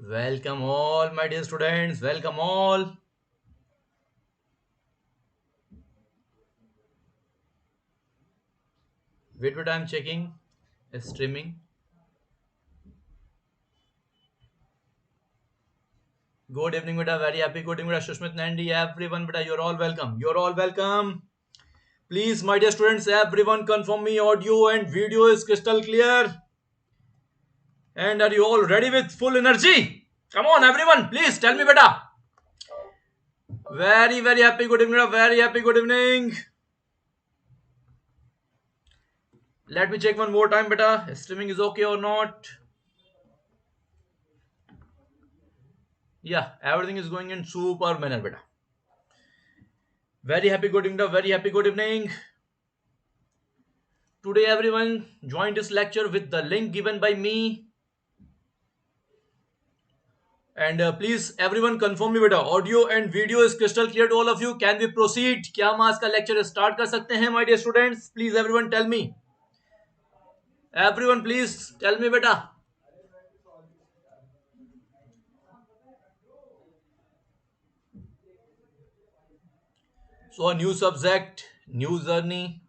Welcome all, my dear students. Welcome all. Wait, I'm checking. Streaming. Good evening, beta. Very happy. Good evening, beta. Sushmit Nandi. Everyone, beta. You're all welcome. You're all welcome. Please, my dear students, everyone confirm me audio and video is crystal clear. And are you all ready with full energy? Come on, everyone. Please tell me, beta. Very, very happy. Good evening, beta. Very happy. Good evening. Let me check one more time, beta. Streaming is okay or not? Yeah, everything is going in super manner, beta. Very happy good evening. Very happy good evening. Today everyone joined this lecture with the link given by me. And please everyone confirm me बेटा audio and video is crystal clear to all of you. Can we proceed? क्या हम आज का lecture start कर सकते हैं my dear students? Please everyone tell me. Everyone please tell me बेटा. So a new subject, new journey.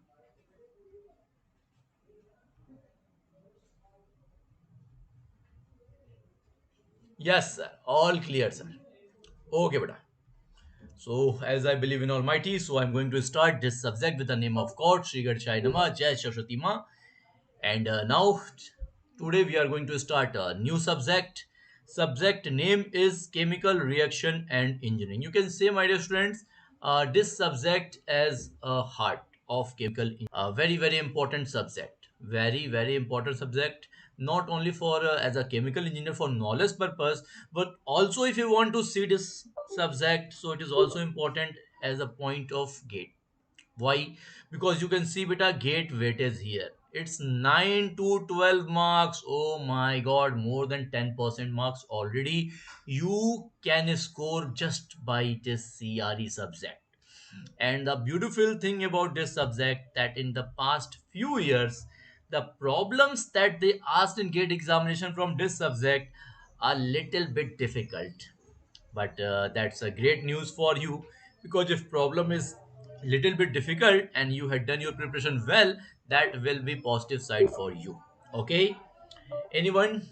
Yes sir, all clear sir. Okay बेटा. So, as I believe in Almighty, so I'm going to start this subject with the name of God, Sri Gadchai Nama, Jai Saraswati Ma. And now, today we are going to start a new subject. Subject name is Chemical Reaction and Engineering. You can say, my dear students, this subject as a heart of chemical, a very, very important subject. Very, very important subject. Not only for as a chemical engineer for knowledge purpose, but also if you want to see this subject, so it is also important as a point of gate. Why? Because you can see beta gate weightage here. It's 9 to 12 marks. Oh my god, more than 10% marks already. You can score just by this CRE subject. And the beautiful thing about this subject that in the past few years, the problems that they asked in gate examination from this subject are little bit difficult, but that's a great news for you, because if problem is little bit difficult and you had done your preparation well, that will be positive side for you. Okay, anyone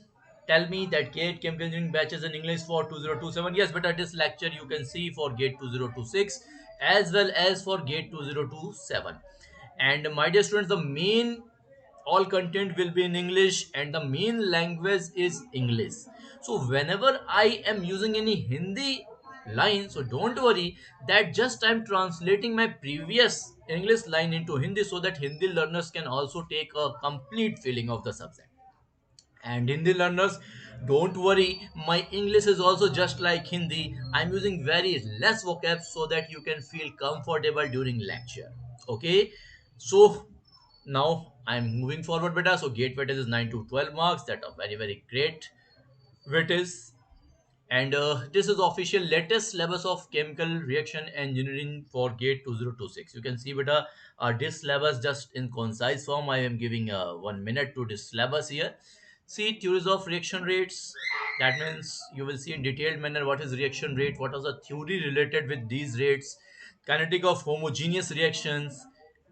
tell me that gate chemical engineering batches in english for 2027? Yes, but at this lecture you can see for gate 2026 as well as for gate 2027. And my dear students, the main all content will be in english and the main language is english. So whenever I am using any hindi line, so don't worry that just I'm translating my previous english line into hindi so that hindi learners can also take a complete feeling of the subject. And Hindi learners, don't worry, my English is also just like Hindi. I'm using very less vocab so that you can feel comfortable during lecture. Okay, so now I'm moving forward, beta. So gate weightage is 9 to 12 marks. That are very very great weightage. And this is official latest syllabus of chemical reaction engineering for gate 2026. You can see beta this syllabus just in concise form. I am giving 1 minute to this syllabus here. See theories of reaction rates. That means you will see in detailed manner what is reaction rate, what is the theory related with these rates, kinetic of homogeneous reactions,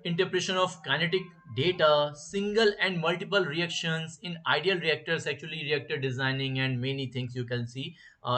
interpretation of kinetic data, single and multiple reactions in ideal reactors, actually reactor designing, and many things you can see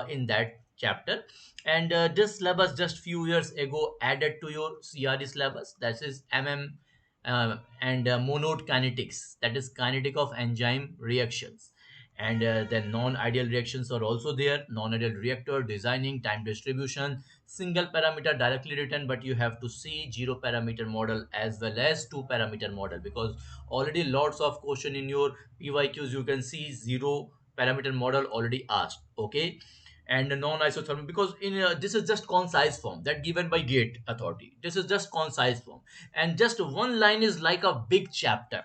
in that chapter. And this syllabus just few years ago added to your CRE syllabus, that is and monode kinetics, that is kinetic of enzyme reactions. And then non-ideal reactions are also there, non-ideal reactor designing, time distribution, single parameter directly written, but you have to see zero parameter model as well as two parameter model, because already lots of question in your pyqs you can see zero parameter model already asked. Okay, and non-isothermal, because in this is just concise form that given by gate authority, this is just concise form, and just one line is like a big chapter,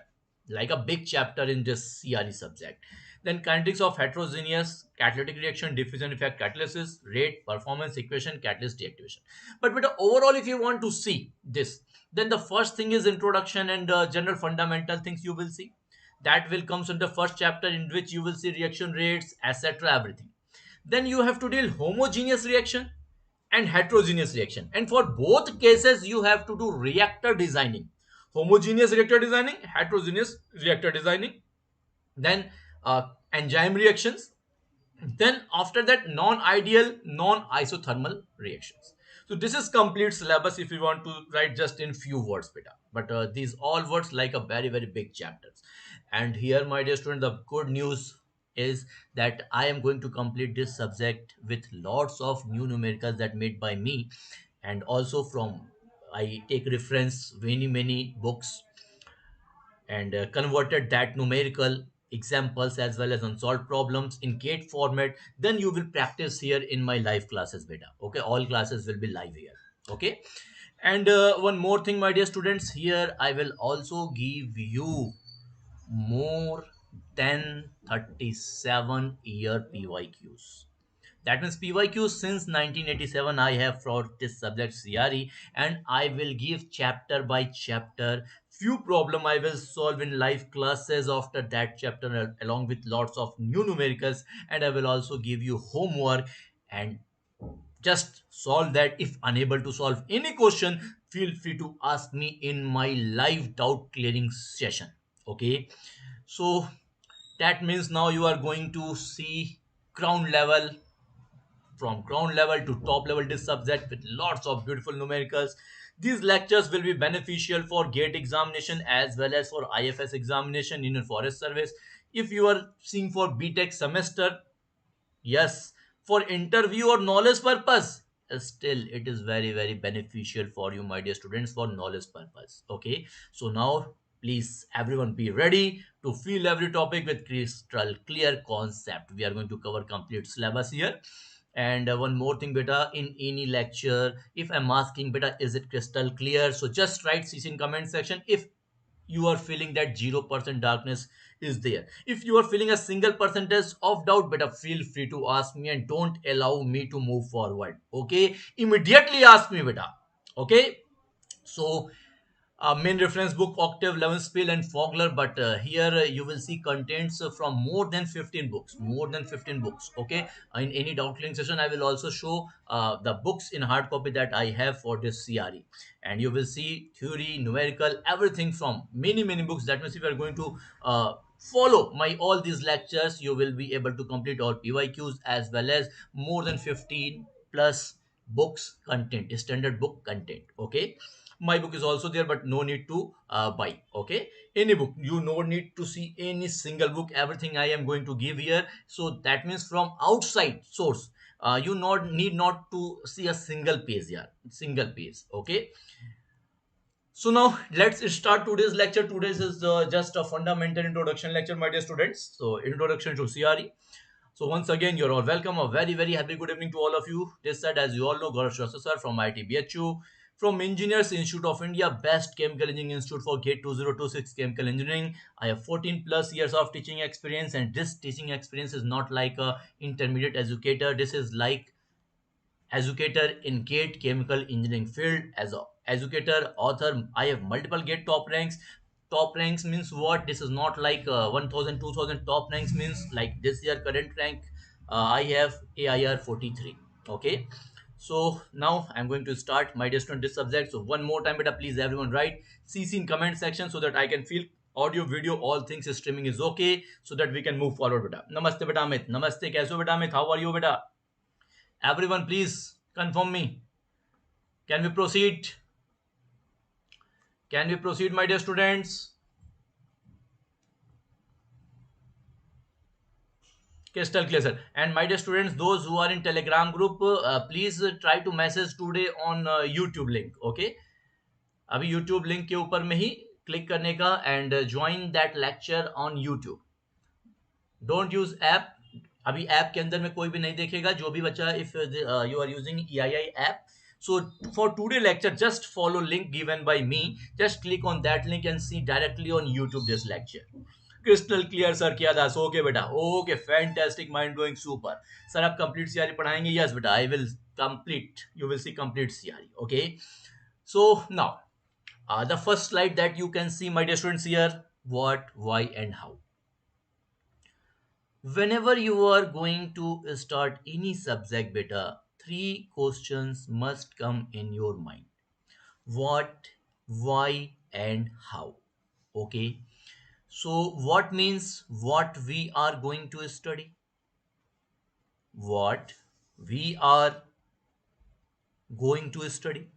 like a big chapter in this CRE subject. Then kinetics of heterogeneous catalytic reaction, diffusion effect, catalysis, rate, performance equation, catalyst deactivation. But overall, if you want to see this, then the first thing is introduction and general fundamental things you will see. That will comes in the first chapter, in which you will see reaction rates, etc. Everything. Then you have to deal homogeneous reaction and heterogeneous reaction, and for both cases you have to do reactor designing, homogeneous reactor designing, heterogeneous reactor designing. Then enzyme reactions. Then after that, non-ideal, non-isothermal reactions. So this is complete syllabus if you want to write just in few words, beta. But these all words like a very very big chapters. And here, my dear student, the good news is that I am going to complete this subject with lots of new numericals that made by me, and also from I take reference many books and converted that numerical examples as well as unsolved problems in gate format. Then you will practice here in my live classes, beta. Okay, all classes will be live here. Okay. And one more thing, my dear students, here I will also give you more than 37 year pyqs. That means PYQ since 1987 I have for this subject CRE, and I will give chapter by chapter. Few problem I will solve in live classes after that chapter along with lots of new numericals, and I will also give you homework, and just solve that. If unable to solve any question, feel free to ask me in my live doubt clearing session. Okay. So that means now you are going to see ground level, from ground level to top level this subject with lots of beautiful numericals. These lectures will be beneficial for gate examination as well as for IFS examination in a forest service. If you are seeing for BTech semester, yes, for interview or knowledge purpose, still it is very very beneficial for you, my dear students, for knowledge purpose. Okay. So now please everyone be ready to feel every topic with crystal clear concept. We are going to cover complete syllabus here. And one more thing, beta, in any lecture if I'm asking, beta, is it crystal clear, so just write CC in comment section if you are feeling that 0% darkness is there. If you are feeling a single percentage of doubt, better feel free to ask me and don't allow me to move forward. Okay, immediately ask me, beta. Okay. So main reference book Octave, Levenspiel, and Fogler. But here you will see contents from more than 15 books. More than 15 books. Okay. In any doubt clearing session, I will also show the books in hard copy that I have for this CRE, and you will see theory, numerical, everything from many books. That means if you are going to follow my all these lectures, you will be able to complete all PYQs as well as more than 15 plus books content, standard book content. Okay. My book is also there, but no need to buy. Okay. Any book, you no need to see any single book, everything I am going to give here. So that means from outside source, you not need not to see a single page here, single page. Okay. So now let's start today's lecture. Today's is just a fundamental introduction lecture, my dear students. So introduction to CRE. So once again, you're all welcome. A very, very happy good evening to all of you. This side, as you all know, Gaurav Shrestha sir from IIT BHU, from Engineers Institute of India, best chemical engineering institute for GATE 2026 chemical engineering. I have 14 plus years of teaching experience, and this teaching experience is not like a intermediate educator. This is like educator in GATE chemical engineering field. As a educator, author, I have multiple GATE top ranks. Top ranks means what? This is not like 1000 2000. Top ranks means like this year current rank, I have AIR 43. Okay. So now I'm going to start my distant this subject. So one more time, beta, please everyone write CC in comment section so that I can feel audio video all things streaming is okay, so that we can move forward, beta. Namaste beta Amit. Namaste, kaise ho beta Amit? How are you, beta? Everyone, please confirm me. Can we proceed? Can we proceed, my dear students? Crystal clear, sir. And my dear students, those who are in Telegram group, please try to message today on YouTube link. Okay. अभी YouTube link के ऊपर में ही click करने का and join that lecture on YouTube. Don't use app. अभी app के अंदर में कोई भी नहीं देखेगा, जो भी बच्चा, if you are using EII app. So for today lecture, just follow link given by me. Just click on that link and see directly on YouTube this lecture. Crystal clear sir, किया दास. Okay बेटा, okay, fantastic, mind blowing, super. Sir आप complete CRE पढ़ाएंगे? Yes बेटा, I will complete, you will see complete CRE. Okay. So now the first slide that you can see, my dear students, here, what, why, and how. Whenever you are going to start any subject, beta, three questions must come in your mind: what, why, and how. Okay, so what means what we are going to study? What we are going to study.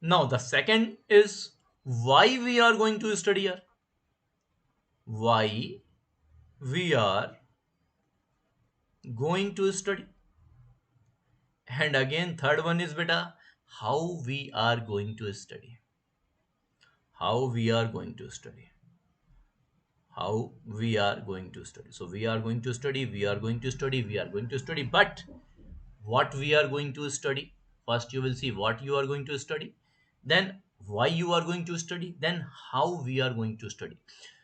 Now, the second is why we are going to study here. Why we are going to study. And again, third one is beta, how we are going to study. How we are going to study. How we are going to study. So we are going to study, we are going to study, we are going to study. But what we are going to study? First, you will see what you are going to study, then why you are going to study, then how we are going to study.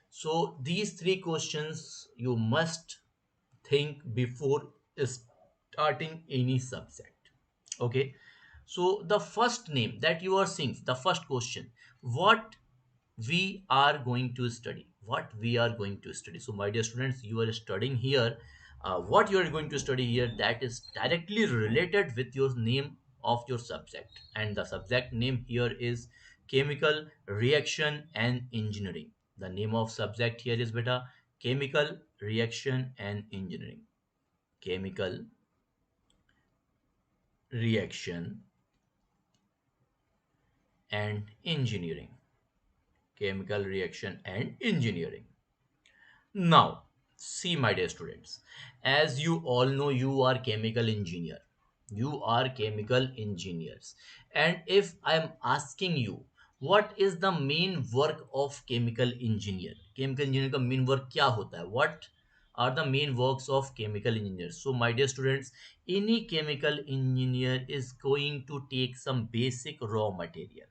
So these three questions you must think before starting any subject. Okay, so the first name that you are seeing, the first question, what we are going to study. What we are going to study. So my dear students, you are studying here. What you are going to study here, that is directly related with your name of your subject, and the subject name here is chemical reaction and engineering. The name of subject here is beta chemical reaction and engineering. Chemical reaction and engineering. Chemical reaction and engineering. Now, see, my dear students, as you all know, you are chemical engineer. You are chemical engineers. And if I am asking you, what is the main work of chemical engineer? Chemical engineer का main work क्या होता है? What are the main works of chemical engineers? So, my dear students, any chemical engineer is going to take some basic raw material.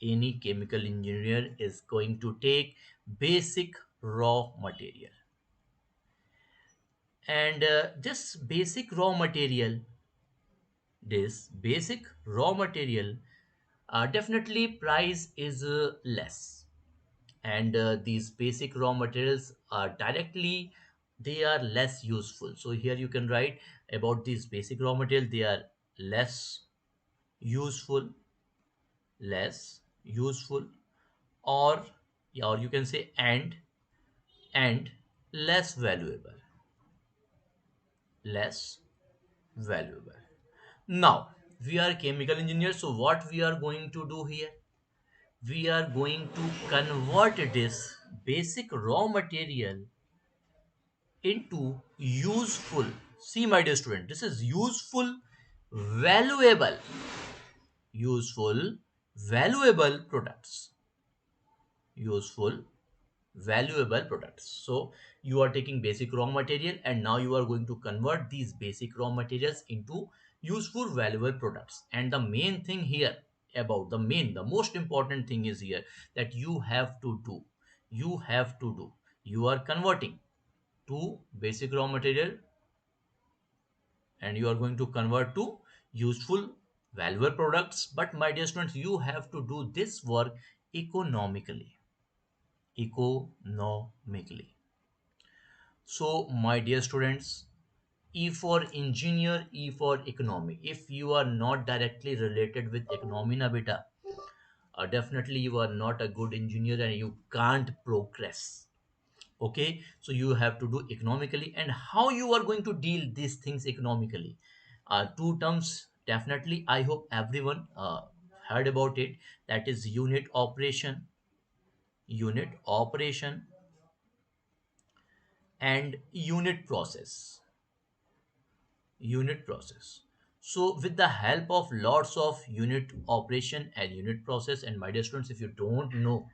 Any chemical engineer is going to take basic raw material, and this basic raw material, definitely price is less, and these basic raw materials are directly, they are less useful. So here you can write about these basic raw material, they are less useful, less useful, or yeah, or you can say and less valuable, less valuable. Now, we are chemical engineers, so what we are going to do here? We are going to convert this basic raw material into useful. See, my dear student, this is useful, valuable, useful, valuable products. Useful, valuable products. So you are taking basic raw material and now you are going to convert these basic raw materials into useful, valuable products. And the main thing here, about the most important thing is here, that you are converting to basic raw material and you are going to convert to useful, valuable products. But my dear students, you have to do this work economically. Economically. So, my dear students, E for engineer, E for economy. If you are not directly related with economy, na beta, definitely you are not a good engineer and you can't progress. Okay, so you have to do economically, and how you are going to deal these things economically. Two terms, definitely. I hope everyone heard about it. That is unit operation, and unit process. So with the help of lots of unit operation and unit process, and my dear students, if you don't know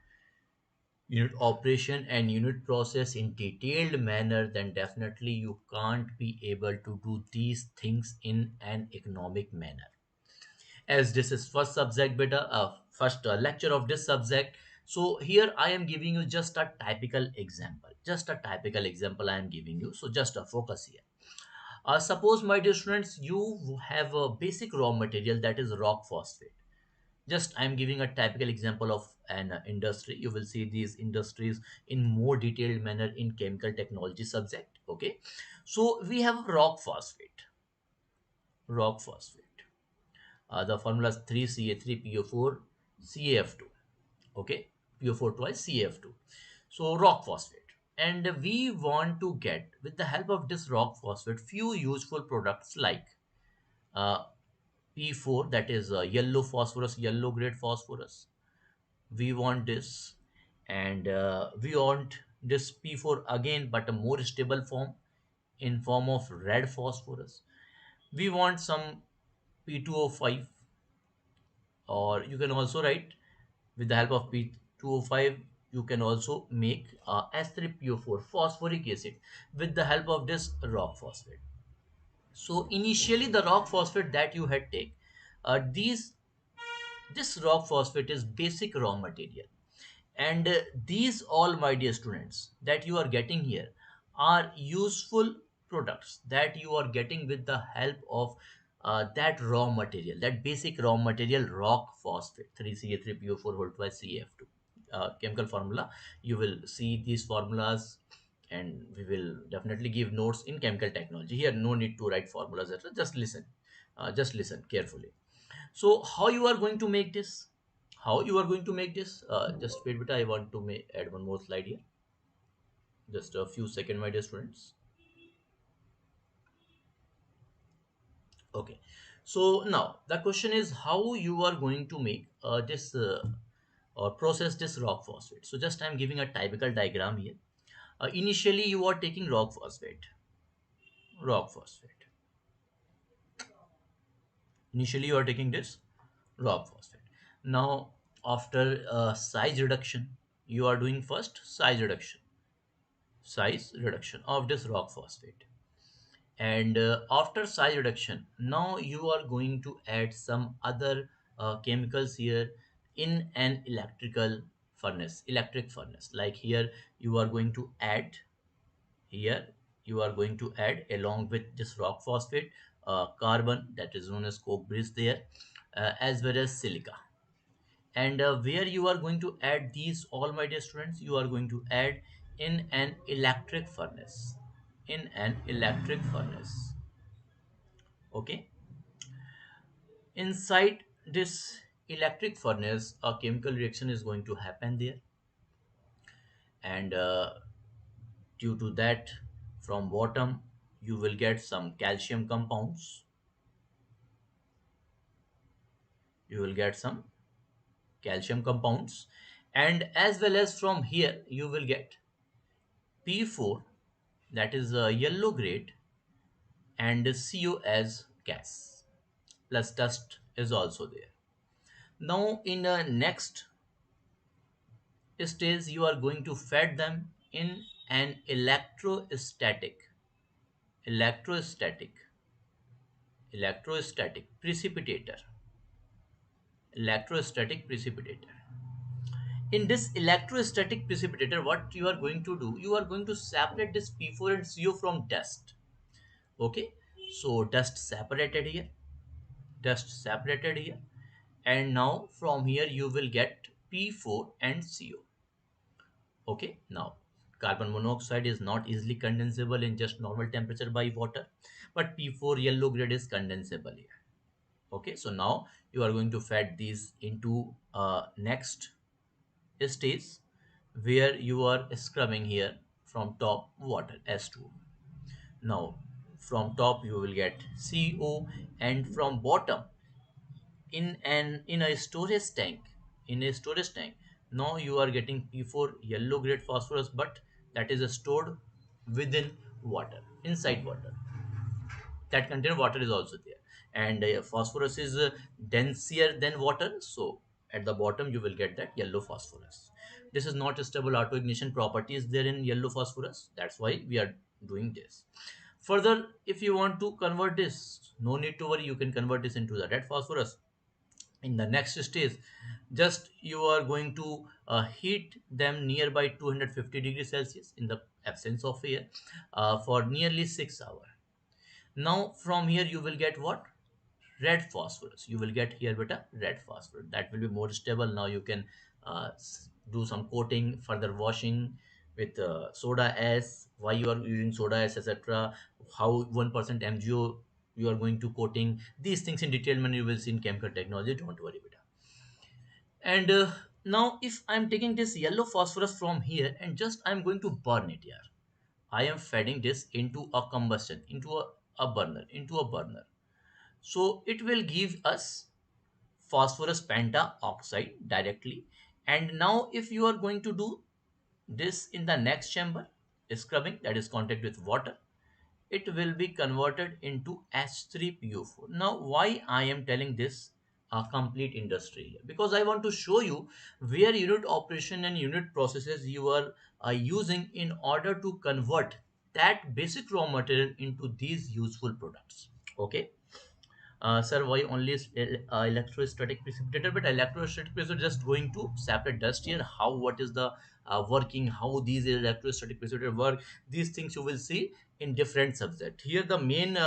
unit operation and unit process in detailed manner, then definitely you can't be able to do these things in an economic manner. As this is first subject beta, first lecture of this subject, so here I am giving you just a typical example, I am giving you. So just a focus here. Suppose, my dear students, you have a basic raw material, that is rock phosphate. Just I am giving a typical example of an industry. You will see these industries in more detailed manner in chemical technology subject. Okay, so we have rock phosphate. Rock phosphate. The formula is 3Ca3PO4 CaF2. Okay, PO4 twice CaF2. So rock phosphate, and we want to get with the help of this rock phosphate few useful products like uh, P4, that is yellow phosphorus, yellow grade phosphorus. We want this, and we want this P4 again, but a more stable form in form of red phosphorus. We want some P2O5, or you can also write with the help of P2O5. You can also make S3PO4 phosphoric acid with the help of this rock phosphate. So initially the rock phosphate that you had take, these this rock phosphate is basic raw material, and these all, my dear students, that you are getting here are useful products that you are getting with the help of that raw material, that basic raw material, rock phosphate, 3Ca3PO4 whole twice CaF2. Chemical formula, you will see these formulas, and we will definitely give notes in chemical technology. Here no need to write formulas, etc. Just listen, just listen carefully. So how you are going to make this? How you are going to make this? Just wait, bit. I want to add one more slide here. Just a few seconds, my dear students. Okay. So now the question is how you are going to make this or process this rock phosphate. So just I am giving a typical diagram here. Initially, you are taking rock phosphate. Rock phosphate. Initially, you are taking this rock phosphate. Now, after size reduction, you are doing first size reduction of this rock phosphate, and after size reduction, now you are going to add some other chemicals here in an electric furnace. Like here you are going to add, here you are going to add along with this rock phosphate carbon, that is known as coke bridge there, as well as silica. And where you are going to add these all, my dear students, you are going to add in an electric furnace, in an electric furnace. Okay, inside this electric furnace a chemical reaction is going to happen there, and due to that, from bottom you will get some calcium compounds. You will get some calcium compounds, and as well as from here you will get P4, that is a yellow grade, and CO as gas, plus dust is also there. Now in the next stage you are going to fed them in an electrostatic electrostatic precipitator electrostatic precipitator. In this electrostatic precipitator, what you are going to do, you are going to separate this P4 and CO from dust. Okay, so dust separated here, and now from here you will get P4 and CO. Okay, now carbon monoxide is not easily condensable in just normal temperature by water, but P4 yellow grade is condensable here. Okay, so now you are going to feed these into next stage, where you are scrubbing here from top water S2. Now from top you will get CO, and from bottom in a storage tank, now you are getting P4 yellow grade phosphorus, but that is stored within water, inside water, that contain water is also there, and phosphorus is denser than water, so at the bottom you will get that yellow phosphorus. This is not a stable autoignition property is there in yellow phosphorus, that's why we are doing this. Further, if you want to convert this, no need to worry, you can convert this into the red phosphorus. In the next stage, just you are going to heat them nearby 250 degrees Celsius in the absence of air for nearly 6 hours. Now from here you will get what? Red phosphorus. You will get here beta red phosphorus. That will be more stable. Now you can do some coating, further washing with soda s, why you are using soda s, etc., how 1% mgo you are going to coating these things in detail when you will see in chemical technology. Don't worry beta. And now if I'm taking this yellow phosphorus from here and just I'm going to burn it here, I am feeding this into a combustion, into a burner. So it will give us phosphorus pentaoxide directly. And now if you are going to do this in the next chamber, scrubbing, that is contact with water, it will be converted into H3PO4. Now, why I am telling this a complete industry here? Because I want to show you where unit operation and unit processes you are using in order to convert that basic raw material into these useful products. Okay. Sir, why only electrostatic precipitator? But electrostatic precipitator just going to separate dust here. How, what is the working, how these electrostatic precipitator work? These things you will see in different subject. Here the main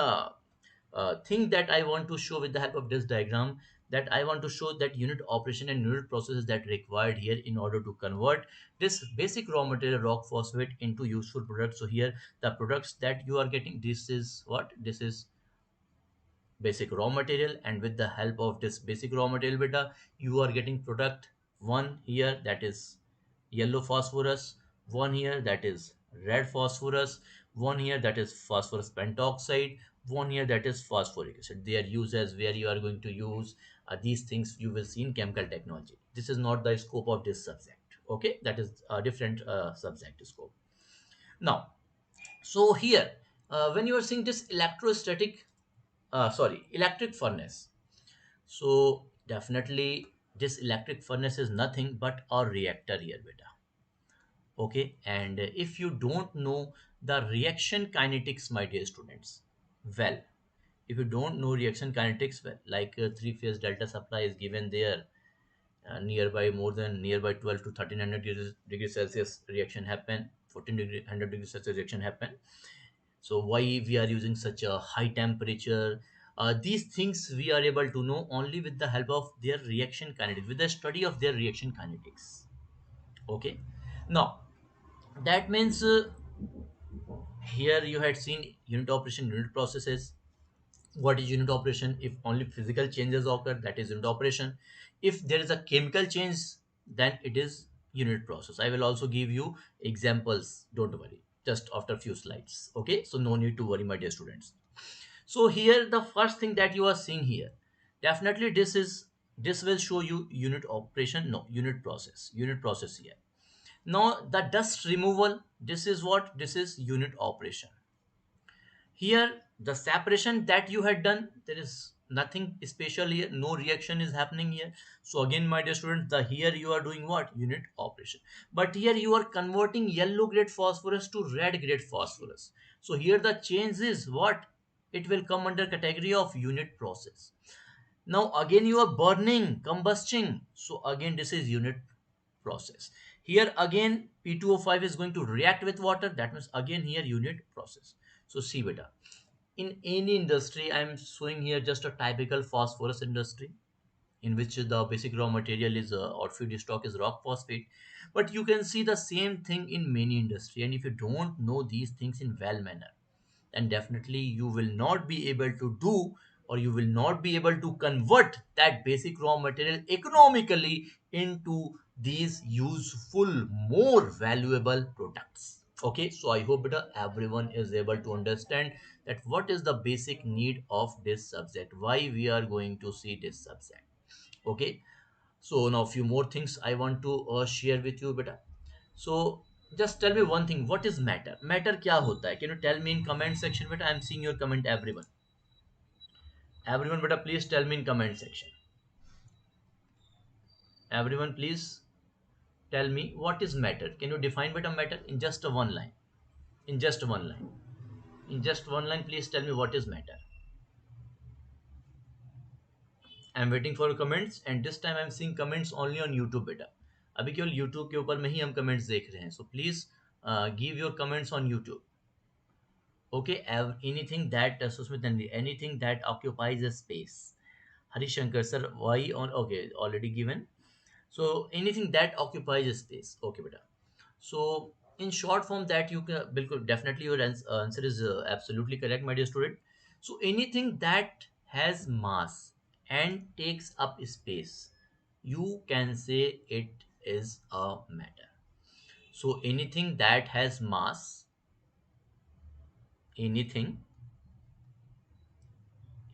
thing that I want to show with the help of this diagram, that I want to show that unit operation and unit processes that required here in order to convert this basic raw material rock phosphate into useful products. So here the products that you are getting, this is what? This is basic raw material, and with the help of this basic raw material beta, you are getting product one here, that is yellow phosphorus, one here, that is red phosphorus, one here, that is phosphorus pentoxide, one here, that is phosphoric acid. They are used as where you are going to use these things you will see in chemical technology. This is not the scope of this subject. Okay, that is a different subject scope. Now, so here when you are seeing this electric furnace, so definitely this electric furnace is nothing but a reactor here beta. Okay, and if you don't know the reaction kinetics, my dear students, well, if you don't know reaction kinetics, well, like three-phase delta supply is given there, nearby more than nearby 12 to 1300 degrees Celsius reaction happen, 1400 degrees Celsius reaction happen. So why we are using such a high temperature, these things we are able to know only with the help of their reaction kinetics, with the study of their reaction kinetics. Okay, now that means here you had seen unit operation, unit processes. What is unit operation? If only physical changes occur, that is unit operation. If there is a chemical change, then it is unit process. I will also give you examples, don't worry, just after few slides. Okay, so no need to worry, my dear students. So here the first thing that you are seeing here, definitely this will show you unit operation, no, unit process here. Now the dust removal, this is what? This is unit operation. Here the separation that you had done, there is nothing special here, no reaction is happening here. So again, my dear students, the here you are doing what? Unit operation. But here you are converting yellow grade phosphorus to red grade phosphorus. So here the change is what? It will come under category of unit process. Now again you are burning, combusting, so again this is unit process. Here again P2O5 is going to react with water, that means again here unit process. So see beta, in any industry, I'm showing here just a typical phosphorus industry in which the basic raw material is or feedstock is rock phosphate. But you can see the same thing in many industry, and if you don't know these things in well manner, then definitely you will not be able to do, or you will not be able to convert that basic raw material economically into these useful, more valuable products. Okay, so I hope that everyone is able to understand that what is the basic need of this subject, why we are going to see this subject. Okay, so now a few more things I want to share with you beta. So just tell me one thing, what is matter? Matter क्या होता है? Can you tell me in comment section beta? I'm seeing your comment, everyone. Everyone beta, please tell me in comment section. Everyone, please tell me what is matter. Can you define beta matter in just a one line? In just one line. In just one line, please tell me what is matter. I'm waiting for comments, and this time I'm seeing comments only on YouTube beta. अभी केवल YouTube के ऊपर में ही हम comments देख रहे हैं. So please give your comments on YouTube. Okay, anything that Susmit Nandi, anything that occupies a space. Harishankar sir, why on? Okay, already given. So anything that occupies a space. Okay, beta. So in short form, that you can bilkul definitely your answer is absolutely correct, my dear student. So anything that has mass and takes up space, you can say it is a matter. So anything that has mass, anything,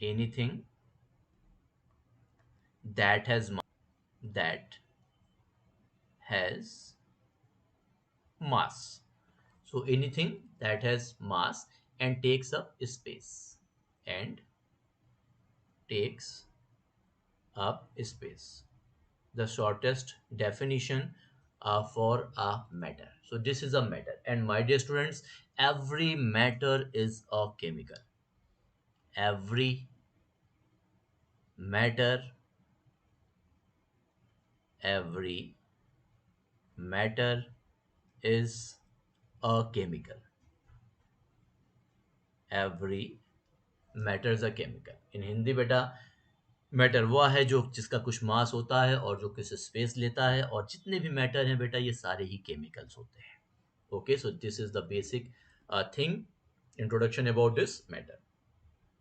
anything that has that has mass. So anything that has mass and takes up space and takes up space. The shortest definition for a matter. So this is a matter. And my dear students, every matter is a chemical. Every matter, every matter is a chemical. Every matter is a chemical. In Hindi बेटा matter वह है जो जिसका कुछ मास होता है और जो कुछ स्पेस लेता है, और जितने भी मैटर हैं बेटा ये सारे ही केमिकल्स होते हैं. Okay, so this is the basic thing, introduction about this matter.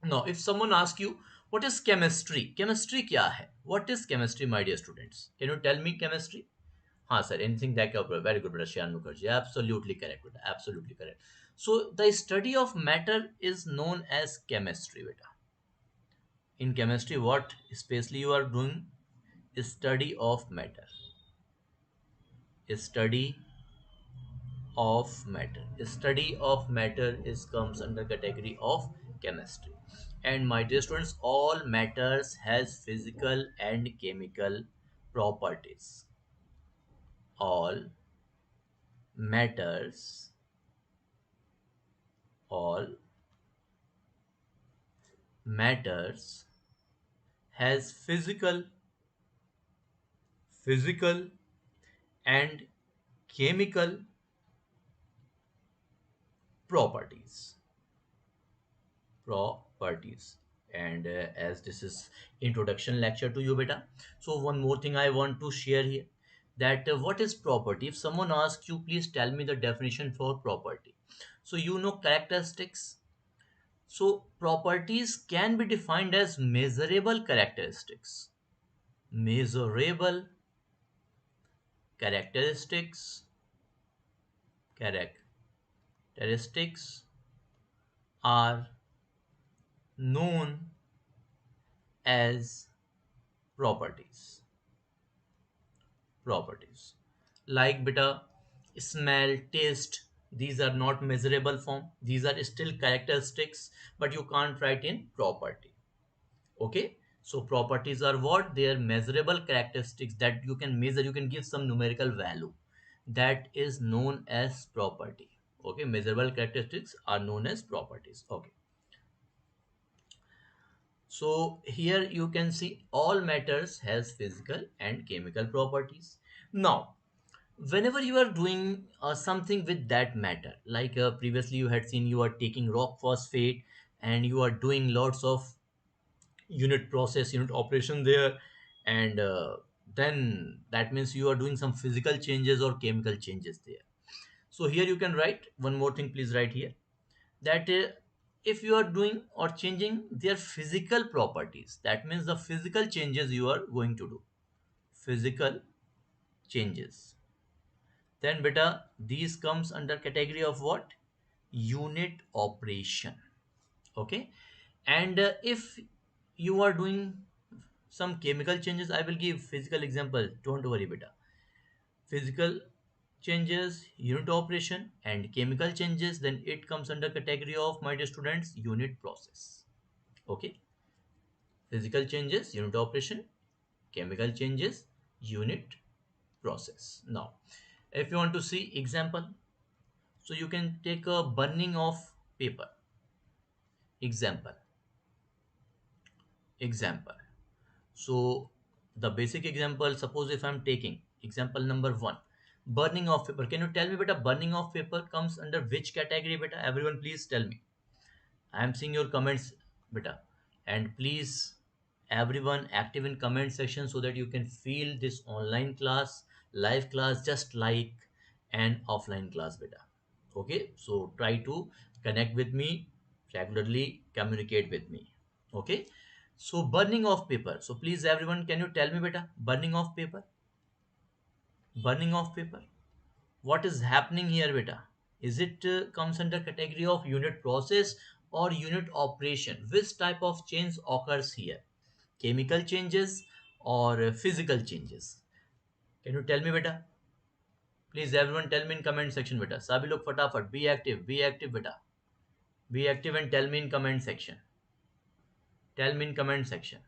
Now if someone asks you what is chemistry, chemistry क्या है, what is chemistry, my dear students, can you tell me chemistry? हाँ sir, anything that can, very good बेटा श्यान Mukherjee, absolutely correct बेटा, absolutely correct. So the study of matter is known as chemistry बेटा. In chemistry, what especially you are doing is study of matter. Study of matter. Study of matter is comes under category of chemistry. And my dear students, all matters has physical and chemical properties. All matters, all matters has physical and chemical properties. Properties. And as this is introduction lecture to you beta, so one more thing I want to share here, that what is property. If someone asks you, please tell me the definition for property, so you know characteristics. So properties can be defined as measurable characteristics. Measurable characteristics. Characteristics are known as properties. Properties like beta smell, taste, these are not measurable form, these are still characteristics, but you can't write in property. Okay, so properties are what, they are measurable characteristics that you can measure, you can give some numerical value, that is known as property. Okay, measurable characteristics are known as properties. Okay, so here you can see all matters has physical and chemical properties. Now whenever you are doing something with that matter, like previously you had seen, you are taking rock phosphate and you are doing lots of unit process, unit operation there, and then that means you are doing some physical changes or chemical changes there. So here you can write one more thing, please write here, that if you are doing or changing their physical properties, that means the physical changes you are going to do, physical changes, then beta these comes under category of what, unit operation. Okay, and if you are doing some chemical changes, I will give physical example, don't worry beta. Physical changes, unit operation, and chemical changes, then it comes under category of, my dear students, unit process. Okay, physical changes, unit operation, chemical changes, unit process. Now if you want to see example, so you can take a burning of paper. Example. Example. So the basic example, suppose if I'm taking example number one, burning of paper. Can you tell me beta, burning of paper comes under which category beta? Everyone please tell me. I am seeing your comments beta. And please everyone active in comment section so that you can feel this online class, live class, just like an offline class beta. Okay, so try to connect with me regularly, communicate with me. Okay, so burning of paper. So please everyone, can you tell me beta, burning of paper, burning of paper, what is happening here beta? Is it comes under category of unit process or unit operation? Which type of change occurs here? Chemical changes or physical changes? Can you tell me beta? Please everyone tell me in comment section beta. Sabhi log fatafat be active beta, be active and tell me in comment section, tell me in comment section.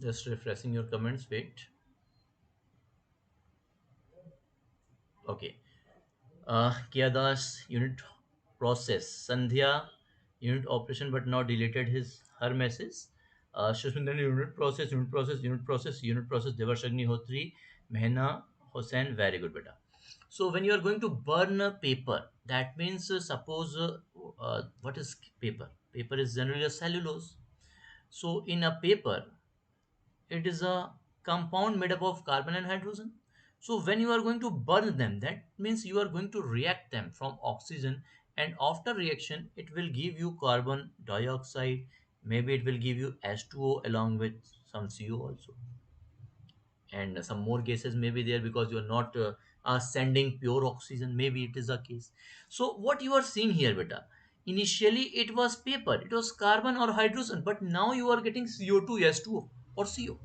Just refreshing your comments, wait. Okay. Kiadas unit process. Sandhya unit operation but now deleted his her message. Shashmindan unit process, unit process, unit process, unit process. Devarshagni Hotri, Mehna Hossain. Very good, beta. So when you are going to burn a paper, that means suppose what is paper? Paper is generally a cellulose. So in a paper, it is a compound made up of carbon and hydrogen. So when you are going to burn them, that means you are going to react them from oxygen, and after reaction it will give you carbon dioxide, maybe it will give you H2O along with some CO also, and some more gases may be there because you are not sending pure oxygen, maybe it is a case. So what you are seeing here beta, initially it was paper, it was carbon or hydrogen, but now you are getting CO2, H2O or CO.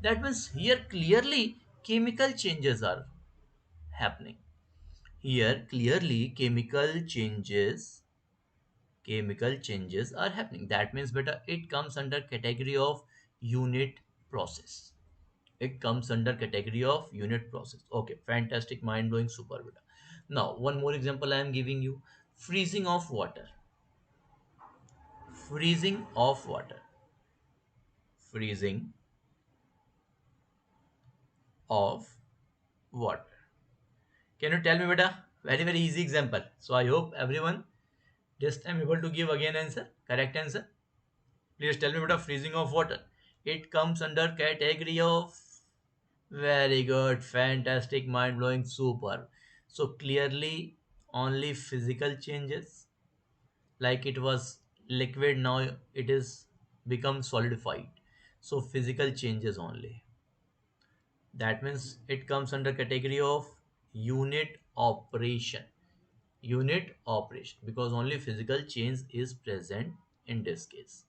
That means here clearly chemical changes are happening. Here clearly chemical changes are happening. That means beta it comes under category of unit process, it comes under category of unit process. Okay, fantastic, mind blowing, super beta. Now one more example I am giving you. Freezing of water, freezing of water, freezing of water. Can you tell me beta? Very very easy example, so I hope everyone just am able to give again answer, correct answer. Please tell me beta, freezing of water, it comes under category of, very good, fantastic, mind blowing, super. So clearly only physical changes, like it was liquid, now it is become solidified. So physical changes only. That means it comes under category of unit operation. Unit operation because only physical change is present in this case.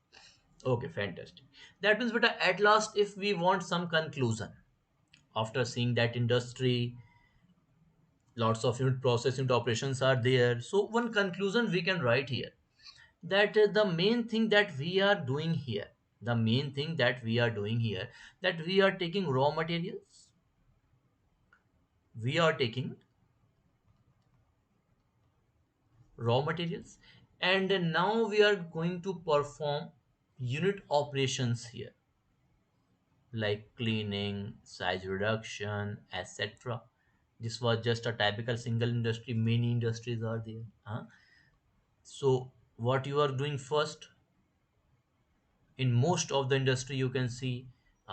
Okay, fantastic. That means, but at last, if we want some conclusion after seeing that industry, lots of unit process, unit operations are there, so one conclusion we can write here, that the main thing that we are doing here, the main thing that we are doing here, that we are taking raw materials, we are taking raw materials, and now we are going to perform unit operations here, like cleaning, size reduction, etc. This was just a typical single industry, many industries are there, huh? So what you are doing first, in most of the industry you can see,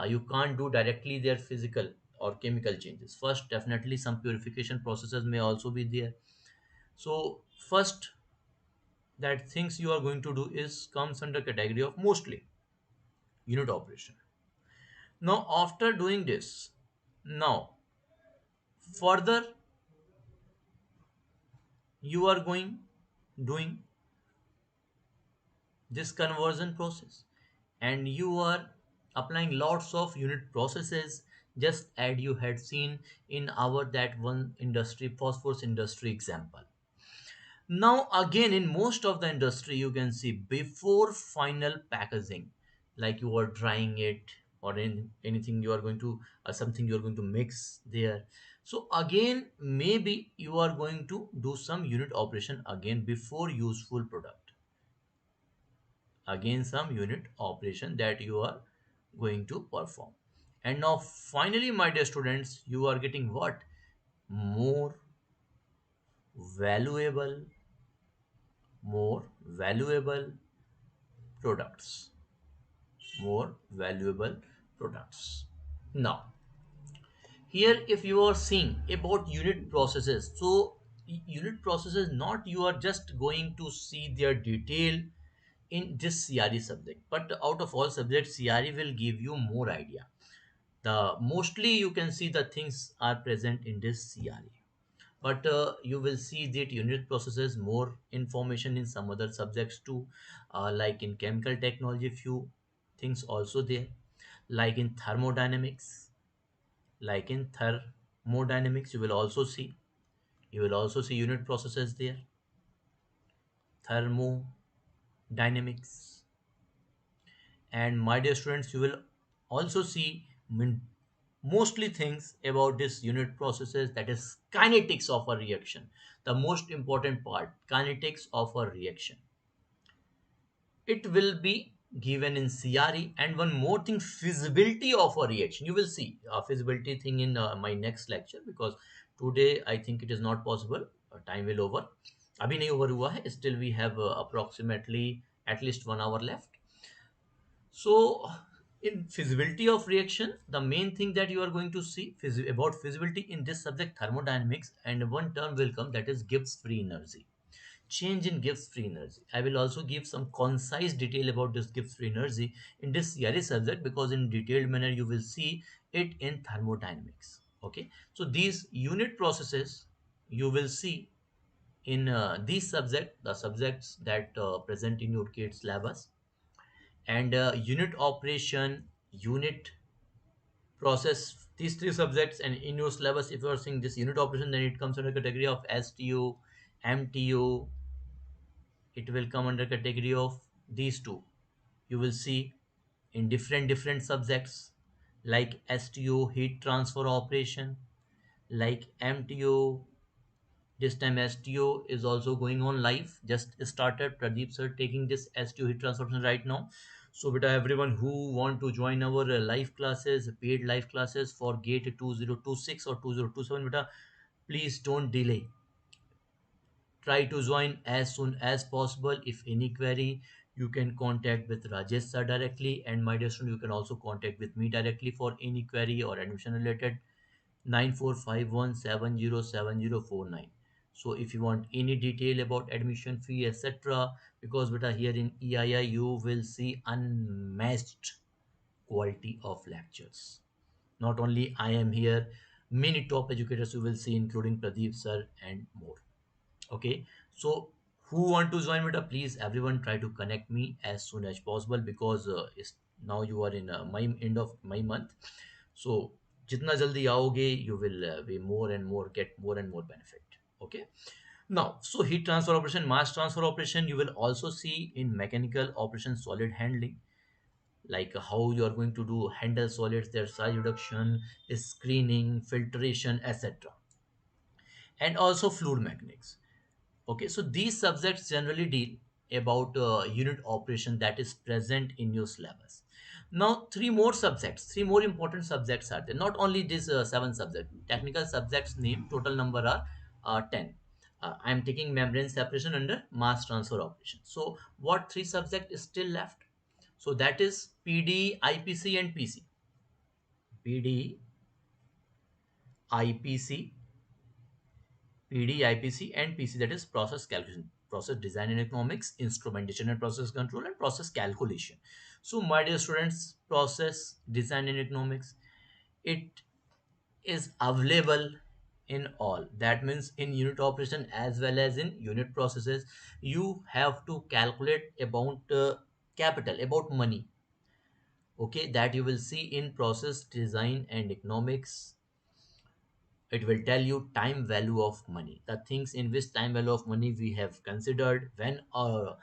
you can't do directly their physical or chemical changes. First definitely some purification processes may also be there. So first that things you are going to do is comes under category of mostly unit operation. Now after doing this, now further you are going doing this conversion process, and you are applying lots of unit processes, just as you had seen in our that one industry, phosphorus industry example. Now again in most of the industry you can see before final packaging, like you are drying it or anything you are going to something you are going to mix there. So again maybe you are going to do some unit operation again before useful product. Again, some unit operation that you are going to perform. And now finally, my dear students, you are getting what? More valuable, more valuable products, more valuable products. Now here, if you are seeing about unit processes, so unit processes, not you are just going to see their detail in this CRE subject, but out of all subjects, CRE will give you more idea. The mostly you can see the things are present in this CRE, but you will see that unit processes more information in some other subjects too, like in chemical technology, few things also there, like in thermodynamics, like in thermodynamics you will also see unit processes there, thermodynamics. And my dear students, you will also see mostly things about this unit processes, that is kinetics of a reaction, the most important part, kinetics of a reaction. It will be given in CRE. And one more thing, feasibility of a reaction. You will see a feasibility thing in my next lecture, because today I think it is not possible. Time will over. अभी नहीं over हुआ है. Still we have approximately at least 1 hour left. So in feasibility of reaction, the main thing that you are going to see about feasibility in this subject, thermodynamics, and one term will come, that is Gibbs free energy, change in Gibbs free energy. I will also give some concise detail about this Gibbs free energy in this CRE subject, because in detailed manner you will see it in thermodynamics. Okay, so these unit processes you will see in these subject, the subjects that present in your GATE syllabus, and unit operation, unit process, these three subjects. And in your syllabus, if you are seeing this unit operation, then it comes under category of STU, MTU. It will come under category of these two. You will see in different subjects, like STU, heat transfer operation, like MTU. This time STO is also going on live. Just started. Pradeep sir taking this STO heat transfer right now. So beta, everyone who want to join our live classes, paid live classes for GATE 2026 or 2027, beta, please don't delay. Try to join as soon as possible. If any query, you can contact with Rajesh sir directly, and my dear student, you can also contact with me directly for any query or admission related. 9451707049. So if you want any detail about admission fee, etc., because beta, here in EII you will see unmatched quality of lectures. Not only I am here, many top educators you will see, including Pradeep sir and more. Okay, so who want to join beta, please everyone try to connect me as soon as possible, because now you are in my end of my month. So jitna jaldi aoge, you will be more and more get more and more benefit. Okay, now so heat transfer operation, mass transfer operation, you will also see in mechanical operation, solid handling, like how you are going to do handle solids, their size reduction, screening, filtration, etc. And also fluid mechanics. Okay, so these subjects generally deal about unit operation that is present in your syllabus. Now, three more important subjects are there. Not only these seven subjects, technical subjects name, total number are 10. I am taking membrane separation under mass transfer operation. So, what three subject is still left? So, that is PD, IPC, and PC. PD, IPC, PD, IPC, and PC, that is process calculation, process design and economics, instrumentation and process control, and process calculation. So, my dear students, process design and economics, it is available in all. That means in unit operation as well as in unit processes, you have to calculate about capital, about money. Okay, that you will see in process design and economics. It will tell you time value of money, the things in which time value of money we have considered, when a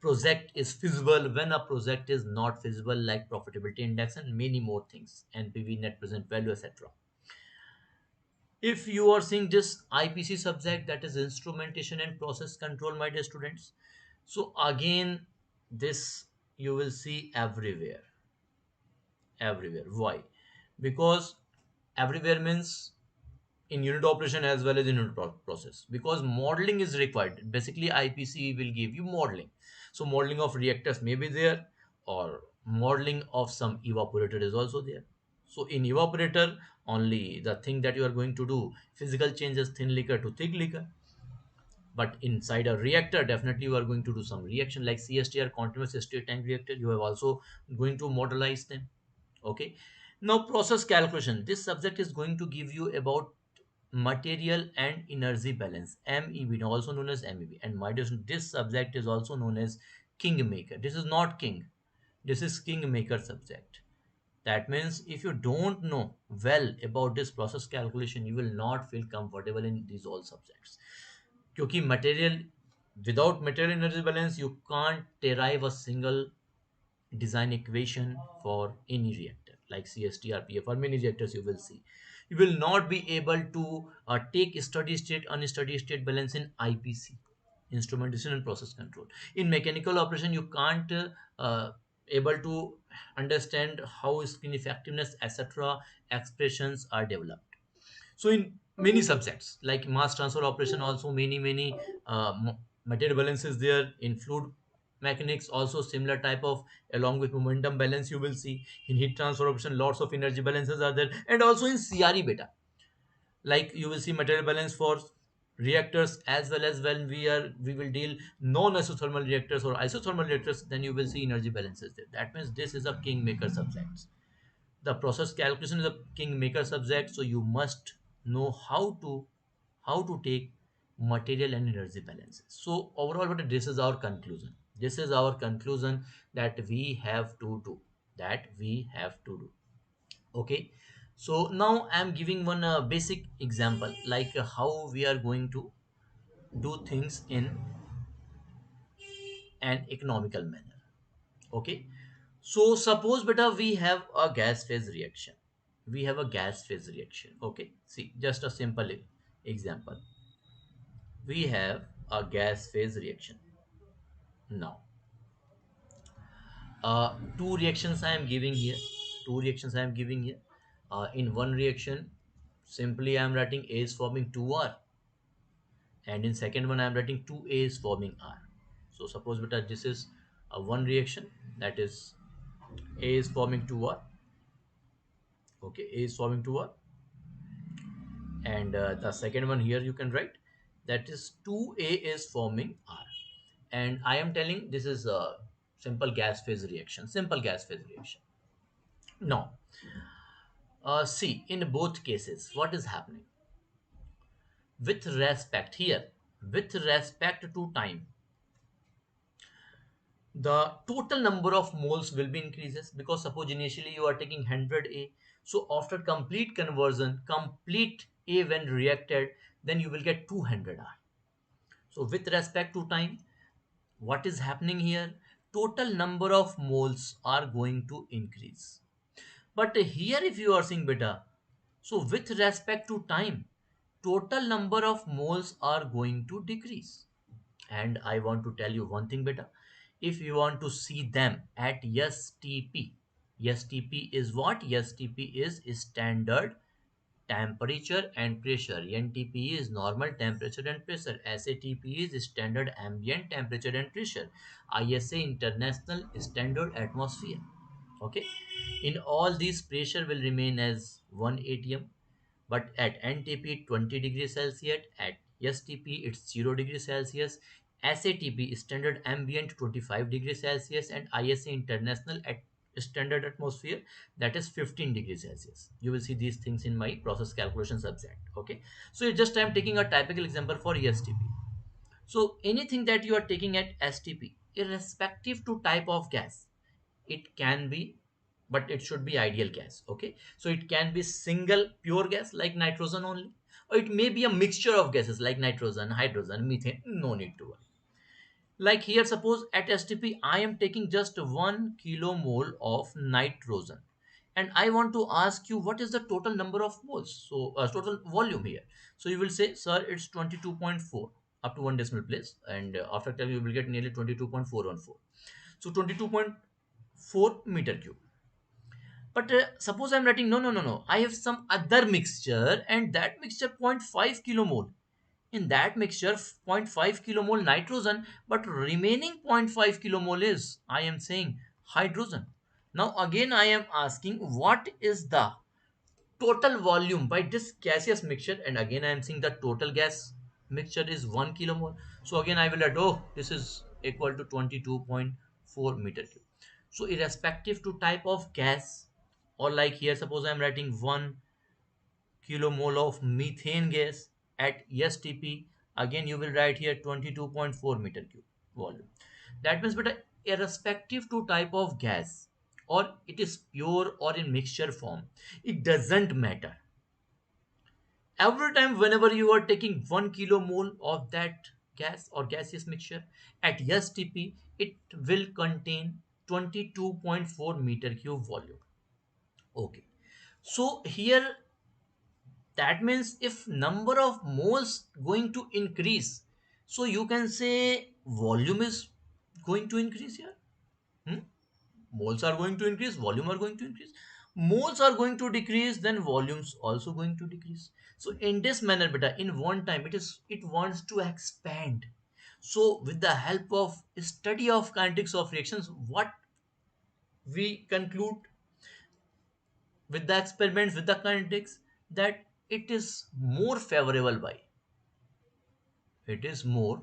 project is feasible, when a project is not feasible, like profitability index and many more things, NPV, net present value, etc. If you are seeing this IPC subject, that is instrumentation and process control, my dear students, so again this you will see everywhere. Everywhere. Why? Because everywhere means in unit operation as well as in unit process, because modeling is required. Basically IPC will give you modeling, so modeling of reactors may be there, or modeling of some evaporator is also there. So in evaporator, only the thing that you are going to do, physical changes, thin liquor to thick liquor. But inside a reactor, definitely you are going to do some reaction like CSTR, continuous state tank reactor. You have also going to modelize them. Okay. Now process calculation, this subject is going to give you about material and energy balance, MEB, also known as MEB. And my dear, this subject is also known as kingmaker. This is not king, this is kingmaker subject. That means if you don't know well about this process calculation, you will not feel comfortable in these all subjects. क्योंकि material, without material energy balance you can't derive a single design equation for any reactor like CSTRPF or many reactors. You will see you will not be able to take steady state unsteady state balance in IPC, instrumentation and process control. In mechanical operation you can't able to understand how screen effectiveness etc expressions are developed. So in many subjects like mass transfer operation, also many material balance is there. In fluid mechanics also similar type of, along with momentum balance you will see. In heat transfer operation lots of energy balances are there. And also in CRE beta, like you will see material balance for reactors, as well as when we will deal non isothermal reactors or isothermal reactors, then you will see energy balances there. That means this is a kingmaker subject. The process calculation is a kingmaker subject, so you must know how to take material and energy balances. So overall, what this is our conclusion. This is our conclusion that we have to do. That we have to do. Okay. So now I'm giving one basic example, like how we are going to do things in an economical manner. Okay. So suppose beta we have a gas phase reaction. We have a gas phase reaction. Okay. See, just a simple example. We have a gas phase reaction. Now, two reactions I am giving here. Two reactions I am giving here. In one reaction, simply I am writing A is forming 2R, and in second one I am writing 2A is forming R. So suppose beta this is a one reaction, that is A is forming 2R. Okay, A is forming 2R, and the second one here you can write that is 2A is forming R. And I am telling this is a simple gas phase reaction. Simple gas phase reaction. Now, see, in both cases, what is happening? With respect here, with respect to time, the total number of moles will be increases, because suppose initially you are taking 100 A. So after complete conversion, complete A when reacted, then you will get 200 R. So with respect to time, what is happening here? Total number of moles are going to increase. But here if you are seeing beta, so with respect to time, total number of moles are going to decrease. And I want to tell you one thing beta. If you want to see them at STP, STP is what? STP is standard temperature and pressure. NTP is normal temperature and pressure. SATP is standard ambient temperature and pressure. ISA international standard atmosphere. Okay. In all these, pressure will remain as 1 atm, but at NTP 20 degrees Celsius, at STP it's 0 degrees Celsius, SATP standard ambient 25 degrees Celsius, and ISA international at standard atmosphere, that is 15 degrees Celsius. You will see these things in my process calculation subject. Okay, so just I'm taking a typical example for STP. So anything that you are taking at STP, irrespective to type of gas, it can be, but it should be ideal gas. Okay, so it can be single pure gas like nitrogen only, or it may be a mixture of gases like nitrogen, hydrogen, methane. No need to worry. Like here, suppose at STP I am taking just 1 kilomole of nitrogen, and I want to ask you what is the total number of moles, so total volume here. So you will say, sir, it's 22.4 up to one decimal place, and after that you will get nearly 22.414. So 22.4 4 meter cube. But suppose I'm writing, no, no, no, no. I have some other mixture and that mixture 0.5 kilomole. In that mixture, 0.5 kilomole nitrogen, but remaining 0.5 kilomole is, I am saying, hydrogen. Now again, I am asking what is the total volume by this gaseous mixture, and again I am seeing the total gas mixture is 1 kilomole. So again I will add, oh, this is equal to 22.4 meter cube. So irrespective to type of gas, or like here suppose I am writing 1 kilomole of methane gas at STP, again you will write here 22.4 meter cube volume. That means, but irrespective to type of gas, or it is pure or in mixture form, it doesn't matter. Every time whenever you are taking 1 kilomole of that gas or gaseous mixture at STP, it will contain 22.4 meter cube volume. Okay, so here that means if number of moles going to increase, so you can say volume is going to increase here. Hmm? Moles are going to increase, volume are going to increase. Moles are going to decrease, then volumes also going to decrease. So in this manner, beta, in one time it wants to expand. So with the help of study of kinetics of reactions, what we conclude with the experiments with the kinetics, that it is more favorable by, it is more,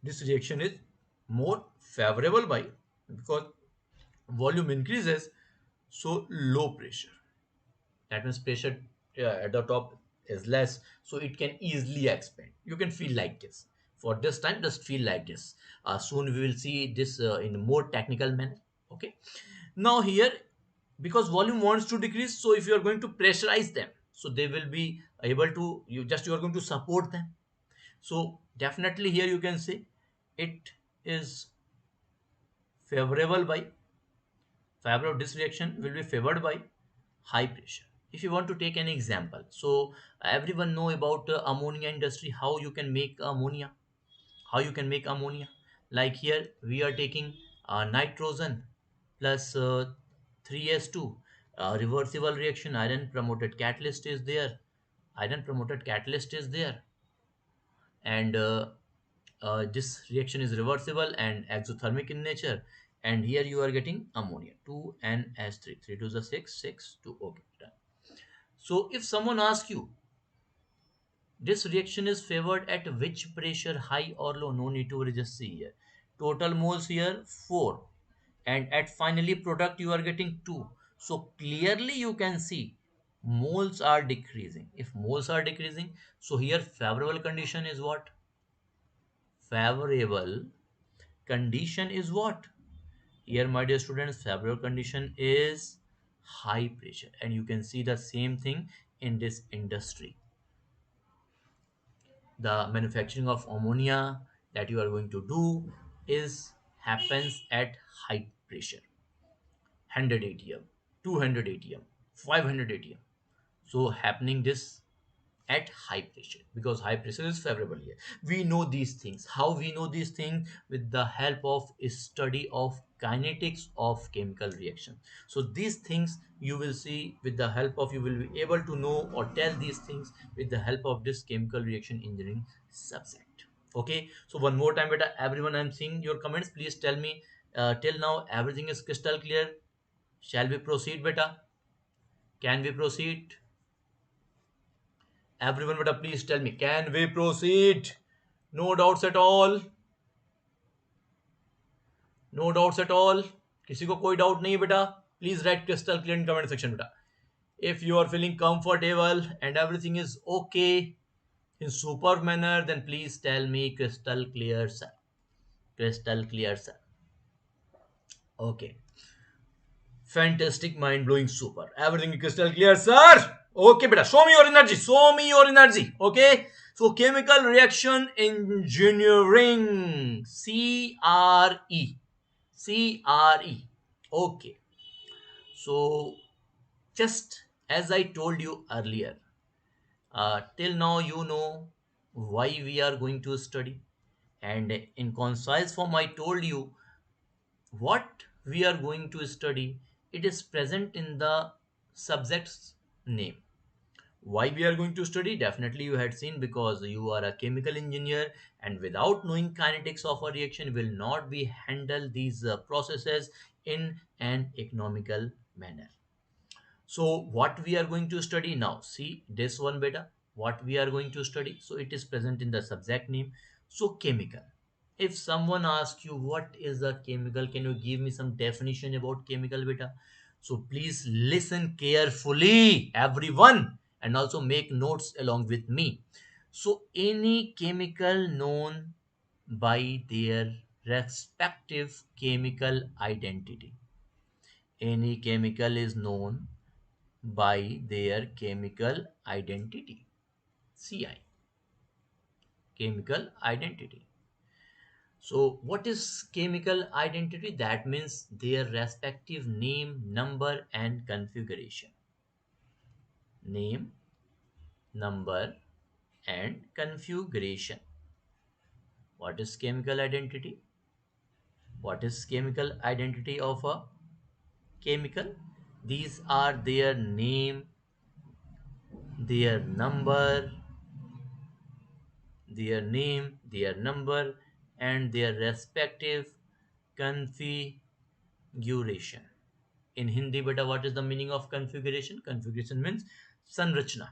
this reaction is more favorable by, because volume increases, so low pressure, that means pressure at the top is less, so it can easily expand. You can feel like this. For this time just feel like this. Soon we will see this in a more technical manner. Okay, now here, because volume wants to decrease, so if you are going to pressurize them, so they will be able to, you are going to support them. So definitely here you can say it is favorable by, favorable, this reaction will be favored by high pressure. If you want to take an example, so everyone know about ammonia industry, how you can make ammonia, how you can make ammonia. Like here we are taking nitrogen plus 3s2, reversible reaction, iron promoted catalyst is there, iron promoted catalyst is there, and this reaction is reversible and exothermic in nature, and here you are getting ammonia 2ns3, 3 to the 6, 6 2. Okay, done. So if someone asks you this reaction is favored at which pressure, high or low, no need to worry, just see here total moles here 4, and at finally product you are getting 2. So clearly you can see moles are decreasing. If moles are decreasing, so here favorable condition is what, favorable condition is what, here my dear students, favorable condition is high pressure, and you can see the same thing in this industry. The manufacturing of ammonia that you are going to do is happens at high pressure, 100 atm, 200 atm, 500 atm. So happening this at high pressure, because high pressure is favorable here. We know these things. How we know these things? With the help of study of kinetics of chemical reaction. So these things you will see with the help of, you will be able to know or tell these things with the help of this chemical reaction engineering subject. Okay, so one more time, beta, everyone, I'm seeing your comments, please tell me till now everything is crystal clear. Shall we proceed, beta? Can we proceed? Everyone, better please tell me, can we proceed? No doubts at all. No doubts at all. किसी को कोई doubt नहीं है बेटा? Please write crystal clear in comment section बेटा. If you are feeling comfortable and everything is okay in super manner, then please tell me crystal clear, sir. Crystal clear, sir. Okay. Fantastic, mind blowing, super. Everything is crystal clear, sir. Okay, beta. Show me your energy. Show me your energy. Okay. So, chemical reaction engineering, CRE. CRE. Okay. So, just as I told you earlier, till now you know why we are going to study. And in concise form, I told you what we are going to study, it is present in the subject's name. Why we are going to study? Definitely you had seen, because you are a chemical engineer, and without knowing kinetics of a reaction will not be handle these processes in an economical manner. So what we are going to study now, see this one beta, what we are going to study. So it is present in the subject name. So chemical. If someone asks you what is a chemical, can you give me some definition about chemical beta? So please listen carefully, everyone, and also make notes along with me. So any chemical known by their respective chemical identity. Any chemical is known by their chemical identity. CI, chemical identity. So what is chemical identity? That means their respective name, number and configuration. Name, number and configuration. What is chemical identity? What is chemical identity of a chemical? These are their name, their number, their number, and their respective configuration. In Hindi, beta, what is the meaning of configuration? Configuration means sanrachna.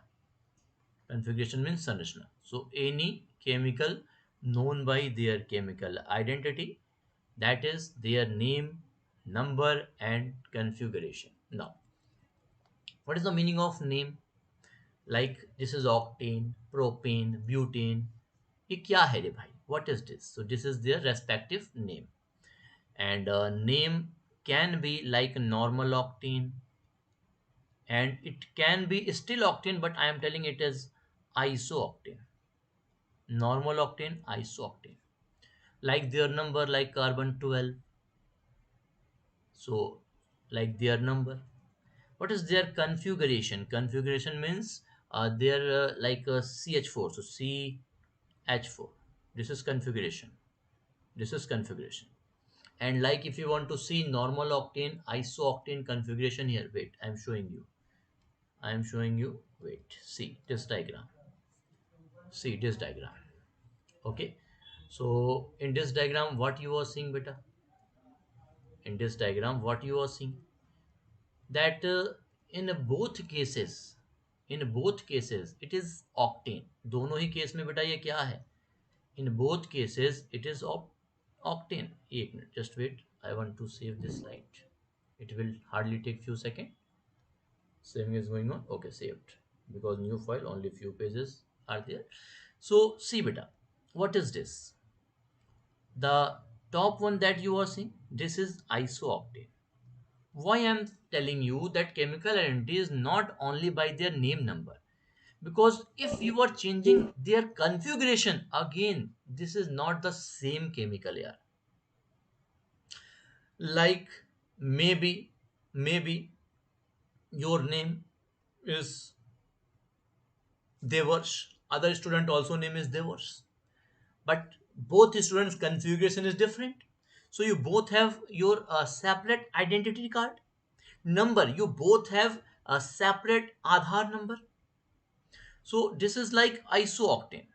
Configuration means sanrachna. So any chemical known by their chemical identity, that is their name, number, and configuration. Now, what is the meaning of name? Like this is octane, propane, butane. ये क्या है रे भाई? What is this? So this is their respective name, and name can be like normal octane, and it can be still octane, but I am telling it is isooctane. Normal octane, isooctane. Like their number, like carbon 12. So like their number. What is their configuration? Configuration means their like CH4. So CH4. This is configuration. This is configuration. And like if you want to see normal octane, isooctane configuration here. Wait, I'm showing you. Wait, see this diagram. See this diagram. Okay. So in this diagram, what you are seeing, beta? In this diagram, what you are seeing? That in both cases, it is octane. दोनों ही case में बेटा ये क्या है? In both cases, it is octane. एक minute, just wait. I want to save this slide. It will hardly take few seconds. Saving is going on. Okay, saved. Because new file, only few pages are there. So see beta, what is this? The top one that you are seeing, this is isooctane. Why I'm telling you that chemical identity is not only by their name number, because if you are changing their configuration again, this is not the same chemical here. Like maybe your name is Devars, other student also name is Devars, but both students configuration is different. So you both have your separate identity card number, you both have a separate Aadhaar number. So this is like isooctane,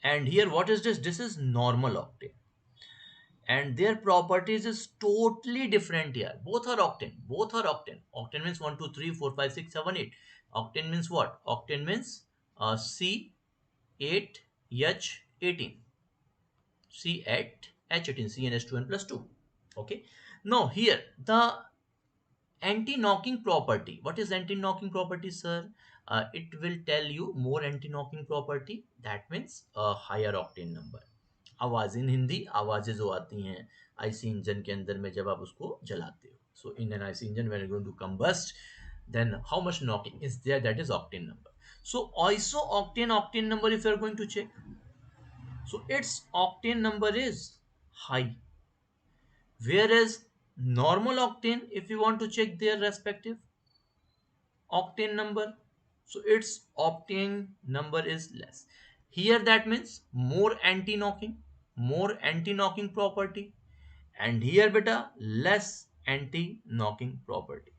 and here what is this? This is normal octane, and their properties is totally different here. Both are octane, octane means 1 2 3 4 5 6 7 8. Octane means what? Octane means C8H18, C8H18, CnH2n plus 2. Okay. Now here the anti-knocking property. What is anti-knocking property, sir? It will tell you more anti-knocking property. That means a higher octane number. आवाज इन हिंदी, आवाजें जो आती हैं IC engine के अंदर में जब आप उसको जलाते हो. So in an IC engine, when you're going to combust, then how much knocking is there? That is octane number. So iso octane number, if you're going to check, so its octane number is high, whereas normal octane, if you want to check their respective octane number, so its octane number is less. Here that means more anti-knocking property, and here beta less anti-knocking property.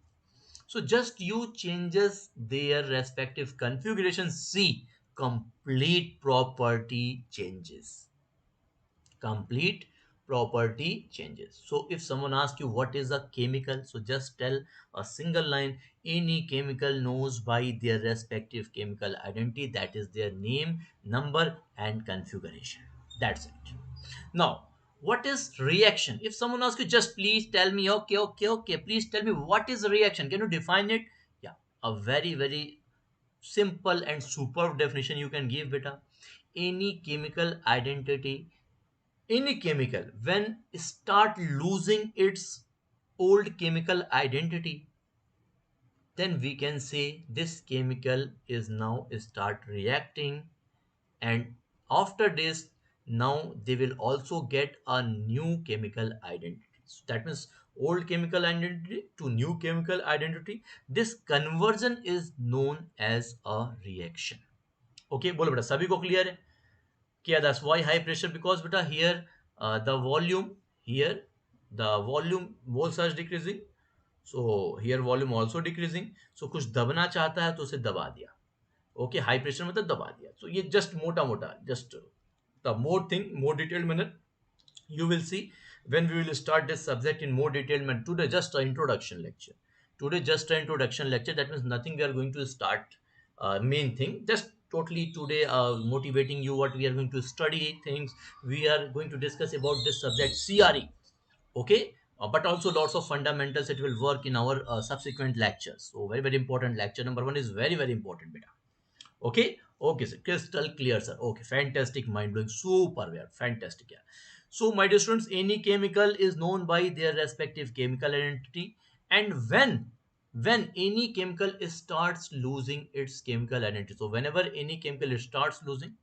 So just you changes their respective configuration. See, complete property changes. Complete property changes. So if someone asks you what is a chemical, so just tell a single line: any chemical knows by their respective chemical identity, that is their name, number, and configuration. That's it. Now, what is reaction? If someone asks you, just please tell me, okay, please tell me what is reaction, can you define it? Yeah, a very simple and superb definition you can give, beta. Any chemical identity, any chemical when start losing its old chemical identity, then we can say this chemical is now start reacting, and after this, now they will also get a new chemical identity. So that means old chemical identity to new chemical identity, this conversion is known as a reaction. Okay, बोलो बेटा, सभी को clear है? Yeah, that's why high pressure, because beta here the volume, here the volume mole surge decreasing, so here volume also decreasing. So कुछ दबना चाहता है तो उसे दबा दिया. ओके, हाई प्रेशर मतलब दबा दिया. So ये जस्ट मोटा मोटा, just the more thing, more detailed manner you will see when we will start this subject in more detailed manner. Today just an introduction lecture. Today just an introduction lecture, that means nothing we are going to start main thing, just totally today motivating you what we are going to study things. We are going to discuss about this subject CRE. Okay, but also lots of fundamentals it will work in our subsequent lectures. So very important lecture number 1 is very important beta. Okay, okay, sir. Crystal clear, sir. Okay, fantastic, mind blowing, super, yeah, fantastic, yeah. So, my dear students, any chemical is known by their respective chemical identity, and when any chemical starts losing its chemical identity. So, whenever any chemical starts losing,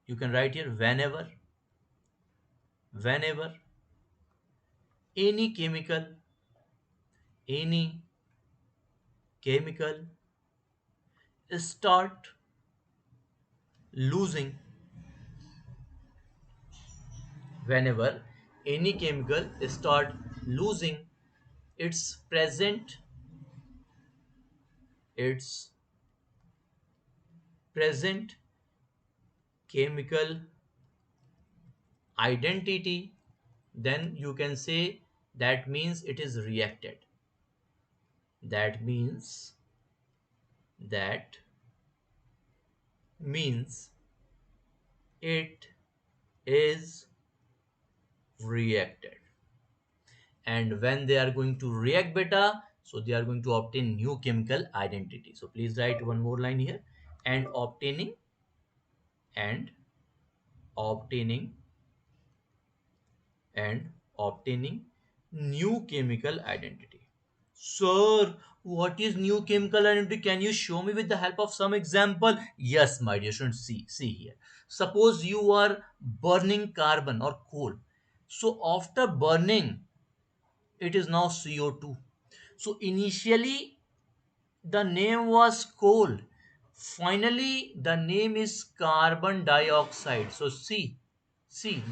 you can write here whenever any any chemical start losing, whenever any chemical start losing its its present chemical identity, then you can say that means it is reacted. That means it is reacted. And when they are going to react beta, so they are going to obtain new chemical identity. So please write one more line here: and and obtaining obtaining new chemical identity. Sir, what is new chemical identity? Can you show me with the help of some example? Yes, my dear students, see here. Suppose you are burning carbon or coal. So after burning, it is now CO2. So initially the name was coal. Finally, the name is carbon dioxide. So see,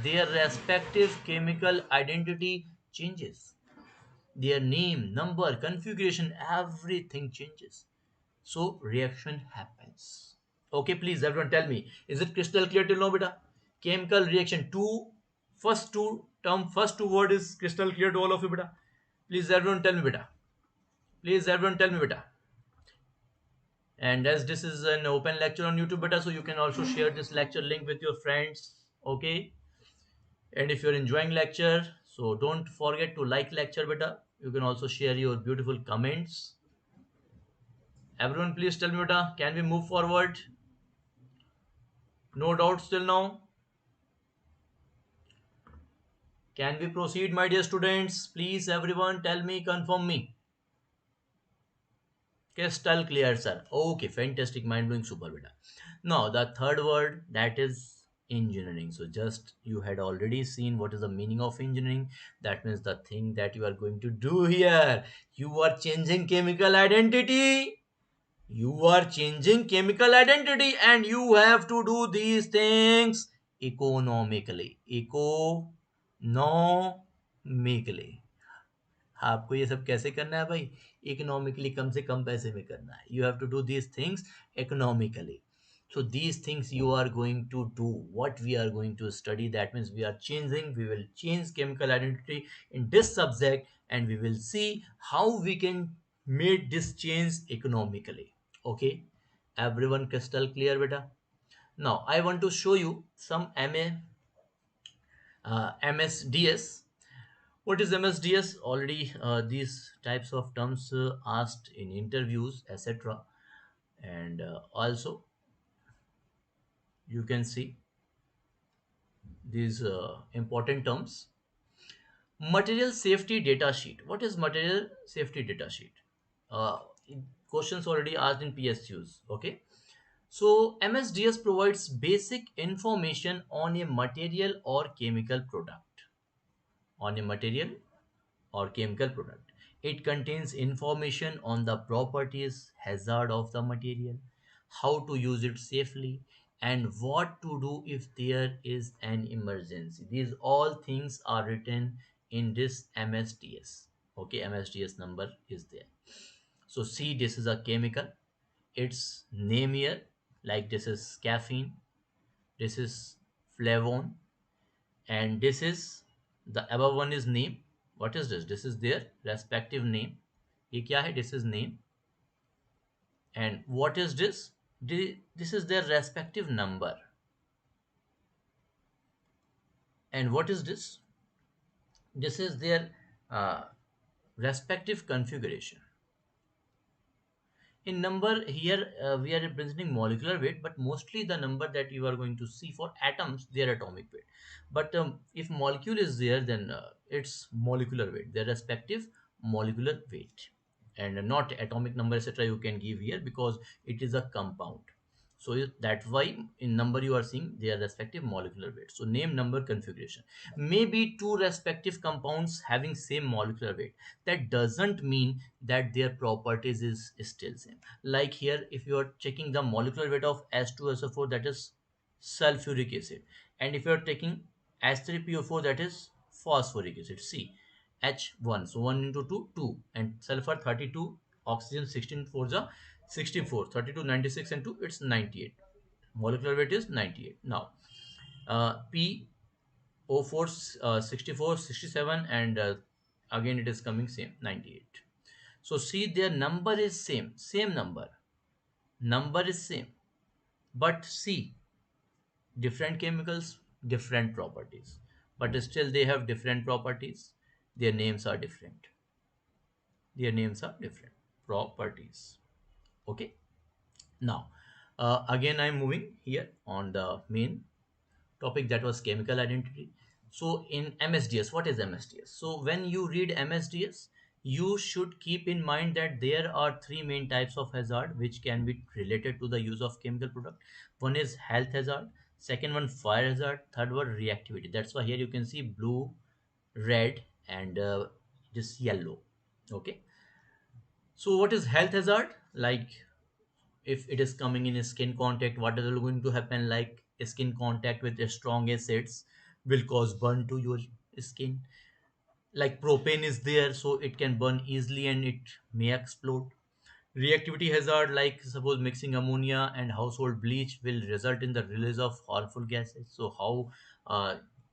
their respective chemical identity changes. Their name, number, configuration, everything changes. So reaction happens. Okay, please everyone tell me, is it crystal clear till now, beta? Chemical reaction. First two word is crystal clear to all of you, beta. Please everyone tell me, beta. Please everyone tell me, beta. And as this is an open lecture on YouTube beta, so you can also share this lecture link with your friends. Okay, and if you're enjoying lecture, so don't forget to like lecture beta. You can also share your beautiful comments. Everyone please tell me beta, can we move forward? No doubts till now? Can we proceed, my dear students? Please everyone tell me, confirm me. Crystal clear, sir. Okay, fantastic, mind blowing, super beta. Now the third word, that is engineering. So just you had already seen what is the meaning of engineering. That means the thing that you are going to do here. You are changing chemical identity. You are changing chemical identity, and you have to do these things economically. Economically. Economically. आपको ये सब कैसे करना है भाई? Economically, कम से कम पैसे में करना है। You have to do these things economically. So these things you are going to do. What we are going to study, that means we will change chemical identity in this subject, and we will see how we can make this change economically. Okay, everyone crystal clear beta? Now I want to show you some MSDS. What is MSDS? Already these types of terms asked in interviews, etc. And also you can see these important terms. Material safety data sheet. What is material safety data sheet? Uh, Questions already asked in PSUs. Okay. So MSDS provides basic information on a material or chemical product. On a material or chemical product. It contains information on the properties, hazard of the material, how to use it safely, and what to do if there is an emergency. These all things are written in this MSDS. Okay, MSDS number is there. So see, this is a chemical. Its name here, like this is caffeine, this is flavone, and this is the above one is name. What is this? This is their respective name. ये क्या है? This is name. And what is this? This is their respective number. And what is this? This is their uh, respective configuration. In number here, we are representing molecular weight, but mostly the number that you are going to see for atoms, their atomic weight. But if molecule is there, then it's molecular weight, their respective molecular weight, and not atomic number, etc. You can give here because it is a compound. So that's why in number you are seeing their respective molecular weight. So name, number, configuration. Maybe two respective compounds having same molecular weight. That doesn't mean that their properties is still same. Like here, if you are checking the molecular weight of H2SO4, that is sulfuric acid, and if you are taking H3PO4, that is phosphoric acid. See, H1, so 1 into 2, 2, and sulfur 32, oxygen 16, 4 the 64, 32, 96, and 2, it's 98. Molecular weight is 98. Now, PO4, 64, 67, and again it is coming same, 98. So see, their number is same number is same, but see, different chemicals, different properties, but still they have different properties. Their names are different. Their names are different properties. Okay. Now, again, I'm moving here on the main topic, that was chemical identity. So in MSDS, what is MSDS? So when you read MSDS, you should keep in mind that there are three main types of hazard which can be related to the use of chemical product. One is health hazard, second one fire hazard, third one reactivity. That's why here you can see blue, red, and this yellow. Okay. So what is health hazard? Like if it is coming in skin contact, what is going to happen? Like skin contact with strong acids will cause burn to your skin. Like propane is there, so it can burn easily and it may explode. Reactivity hazard, like suppose mixing ammonia and household bleach will result in the release of harmful gases. So how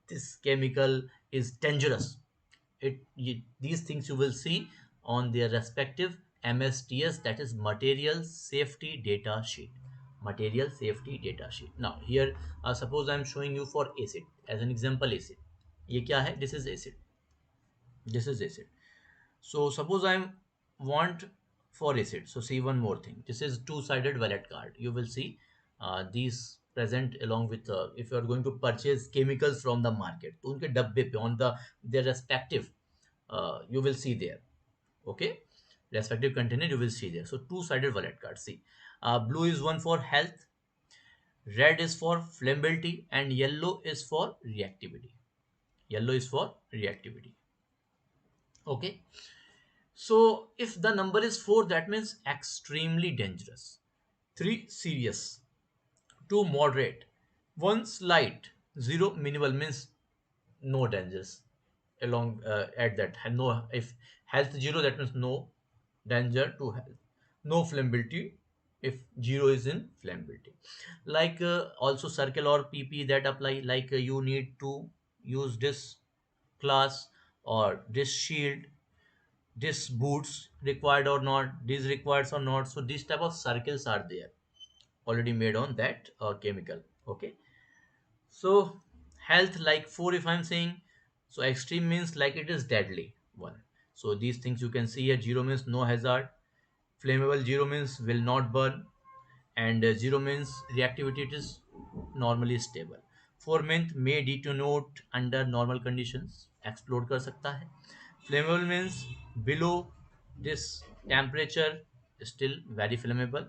this chemical is dangerous, these things you will see on their respective MSDS, that is material safety data sheet. Material safety data sheet. Now here, suppose I am showing you for acid as an example. Acid, ये क्या है? This is acid. This is acid. So suppose I want for acid. So see one more thing. This is two-sided wallet card. You will see these present along with if you are going to purchase chemicals from the market. तो उनके डब्बे पे on their respective you will see there. Okay, respective container you will see there. So two-sided wallet card. See, blue is one for health, red is for flammability, and yellow is for reactivity. Yellow is for reactivity. Okay. So if the number is 4, that means extremely dangerous. 3, serious. 2, moderate. 1, slight. 0, minimal, means no dangers. along at that. No, if health zero, that means no danger to health. No flammability if zero is in flammability. Like also circle or PP that apply. Like you need to use this class or this shield, this boots required or not, this requires or not. So these type of circles are there already made on that chemical. Okay. So health like 4 if I'm saying, so extreme means like it is deadly one. So these things you can see here. Zero means no hazard, flammable zero means will not burn, and zero means reactivity it is normally stable. 4 means may detonate under normal conditions, explode कर सकता है. Flammable means below this temperature still very flammable.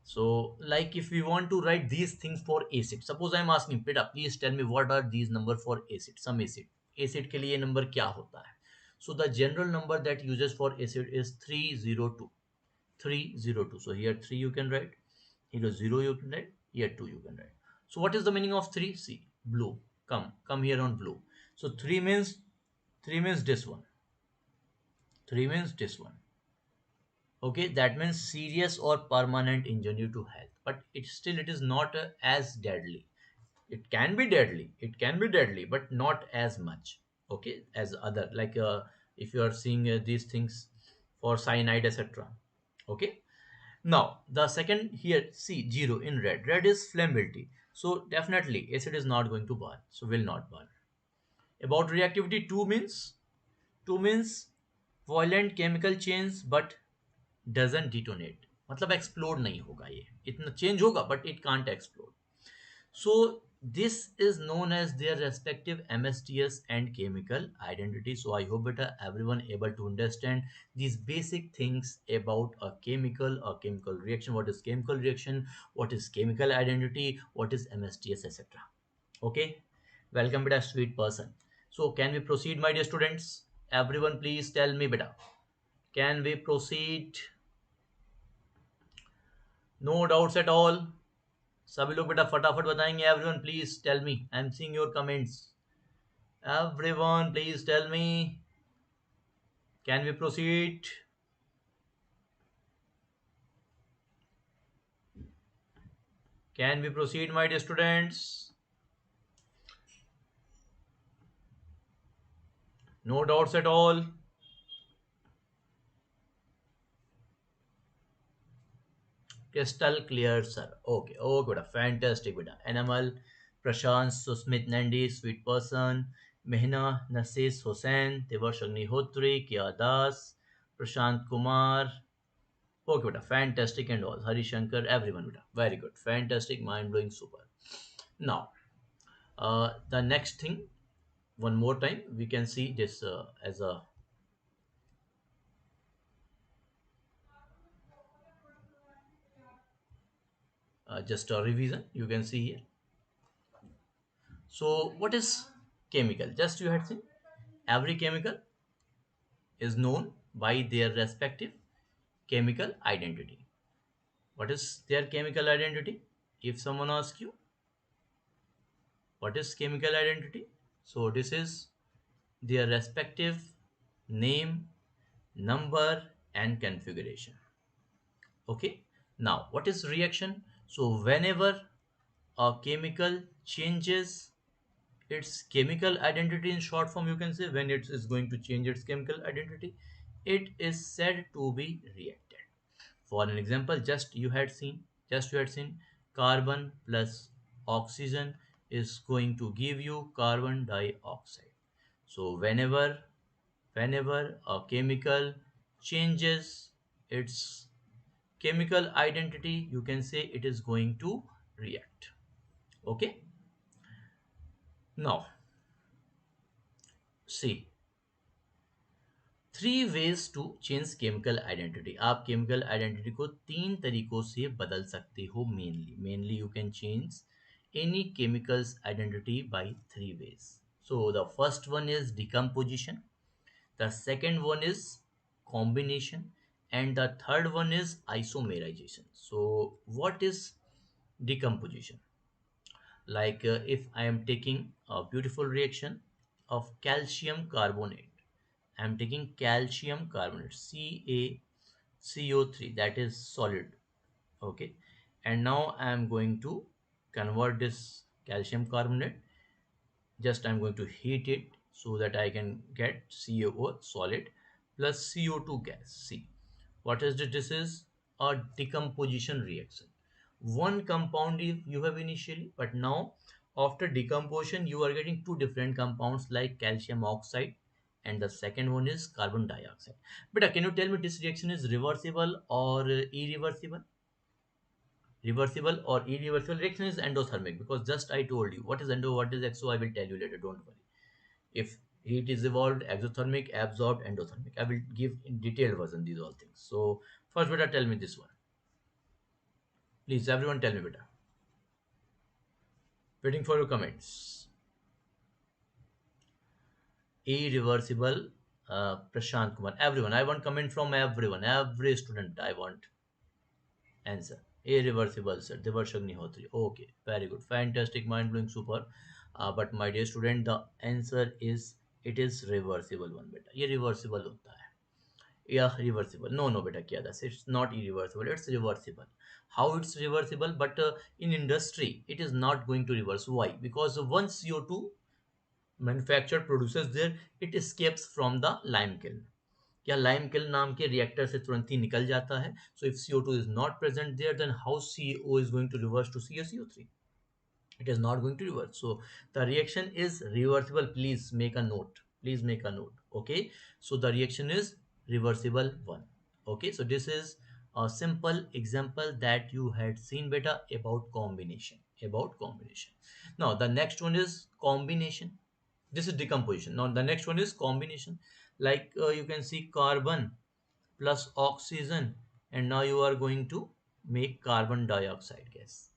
So, like if we want to write these things for acid, suppose I am asking, Peta, please tell me what are these number for acid? Some acid. Acid के लिए number क्या होता है? So the general number that uses for acid is 302. 302. So here 3 you can write. Here 0 you can write. Here 2 you can write. So what is the meaning of 3? See, blue. Come here on blue. So 3 means this one. 3 means this one. Okay, that means serious or permanent injury to health, but it is not as deadly. It can be deadly, but not as much, okay, as other, like if you are seeing these things for cyanide, etc. Okay. Now the second here, see, zero in red is flammability, so definitely acid is not going to burn, so will not burn. About reactivity, two means violent chemical change but doesn't detonate, मतलब explode नहीं होगा, ये इतना change होगा but it can't explode. So this is known as their respective MSDS and chemical identity. So I hope that everyone able to understand these basic things about a chemical reaction. What is chemical reaction? What is chemical identity? What is MSDS, etc. Okay. Welcome, beta, sweet person. So can we proceed, my dear students? Everyone, please tell me, beta. Can we proceed? No doubts at all. सभी लोग बेटा फटाफट बताएंगे. Everyone please tell me, I am seeing your comments. Everyone please tell me, can we proceed? Can we proceed, my dear students? No doubts at all. Crystal clear, sir. Okay, okay, beta. Fantastic, beta. Animal, Prashant, Susmit Nandi, sweet person. Mehna, Nasis Hussain, Devarsh Agnihotri, Kia Das, Prashant Kumar. Okay, beta. Fantastic and all. Hari Shankar, everyone, beta. Very good. Fantastic, mind blowing, super. Now, the next thing, one more time, we can see this as a just a revision. You can see here. So, what is chemical? Just you had seen, every chemical is known by their respective chemical identity. What is their chemical identity? If someone asks you, what is chemical identity? So, this is their respective name, number, and configuration. Okay. Now, what is reaction? So, whenever a chemical changes its chemical identity, in short form you can say, when it is going to change its chemical identity, it is said to be reacted. For an example, just you had seen carbon plus oxygen is going to give you carbon dioxide. So whenever a chemical changes its chemical identity, you can say it is going to react. Okay. Now see, three ways to change chemical identity. आप chemical identity को तीन तरीकों से बदल सकते हो. Mainly you can change any chemicals identity by three ways. So the first one is decomposition, the second one is combination, and the third one is isomerization. So what is decomposition? Like if I am taking a beautiful reaction, of calcium carbonate. I'm taking calcium carbonate, CaCO3, that is solid. Okay, and now I'm going to convert this calcium carbonate. Just I'm going to heat it so that I can get CaO solid plus CO2 gas. See, what is this? This is a decomposition reaction. One compound you have initially, but now after decomposition you are getting two different compounds like calcium oxide, and the second one is carbon dioxide. But can you tell me this reaction is reversible or irreversible? Reversible or irreversible reaction is endothermic, because just I told you what is endo, what is exo, I will tell you later, don't worry. If heat is evolved, exothermic, absorbed, endothermic, I will give in detailed version these all things. So first beta, tell me this one, please everyone tell me beta, waiting for your comments. Irreversible, Prashant Kumar, everyone, I want comment from everyone, every student I want answer. Irreversible, sir. Devarsh Agnihotri. Okay, very good. Fantastic, mind blowing, super. But my dear student, the answer is it is reversible one beta. ये reversible होता है. Yeah, reversible. No, no, beta, क्या that's it's not irreversible. It's reversible. How it's reversible? But in industry, it is not going to reverse. Why? Because once CO2 manufactured produces there, it escapes from the lime kiln. या lime किल नाम के reactor से तुरंत ही निकल जाता है. So if CO2 is not present there, then how CO is going to reverse to CaCO3? It is not going to reverse. So the reaction is reversible. Please make a note, please make a note. Okay, so the reaction is reversible one. Okay, so this is a simple example that you had seen beta about combination, about combination. Now the next one is combination. This is decomposition. Now the next one is combination. Like you can see carbon plus oxygen, and now you are going to make carbon dioxide gas.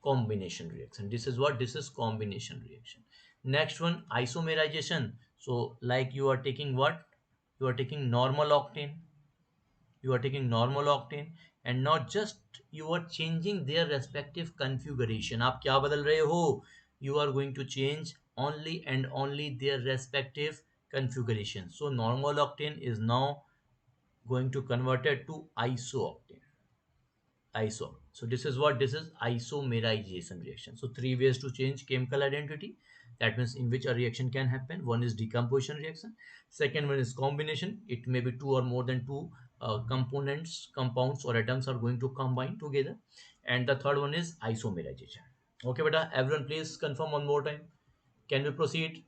Combination reaction. This is what? This is combination reaction. Next one, isomerization. So like you are taking what? You are taking normal octane. You are taking normal octane, and not just you are changing their respective configuration. आप क्या बदल रहे हो? You are going to change only and only their respective configuration. So normal octane is now going to convert it to isooctane. Iso. So this is what? This is isomerization reaction. So three ways to change chemical identity. That means in which a reaction can happen. One is decomposition reaction. Second one is combination. It may be two or more than two components, compounds or atoms are going to combine together. And the third one is isomerization. Okay, beta. Everyone, please confirm one more time. Can we proceed?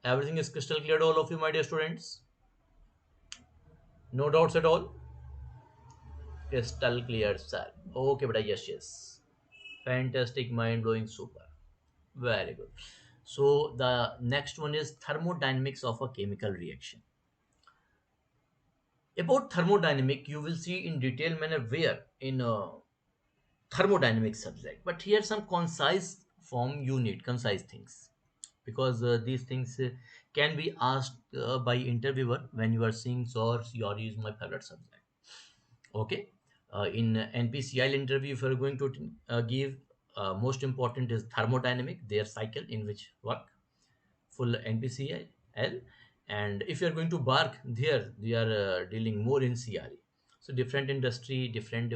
Everything is crystal clear to all of you, my dear students. No doubts at all. Crystal clear, sir. Okay, beta. Yes, yes. Fantastic, mind blowing, super. Very good. So the next one is thermodynamics of a chemical reaction. About thermodynamic, you will see in detail manner where in thermodynamic subject. But here some concise form you need, concise things, because these things can be asked by interviewer when you are seeing source. Your is my favorite subject. Okay, in NPCL interview, if you are going to give most important is thermodynamic, their cycle in which work full NPCL, and if you are going to bark there, they are dealing more in CRE. So different industry, different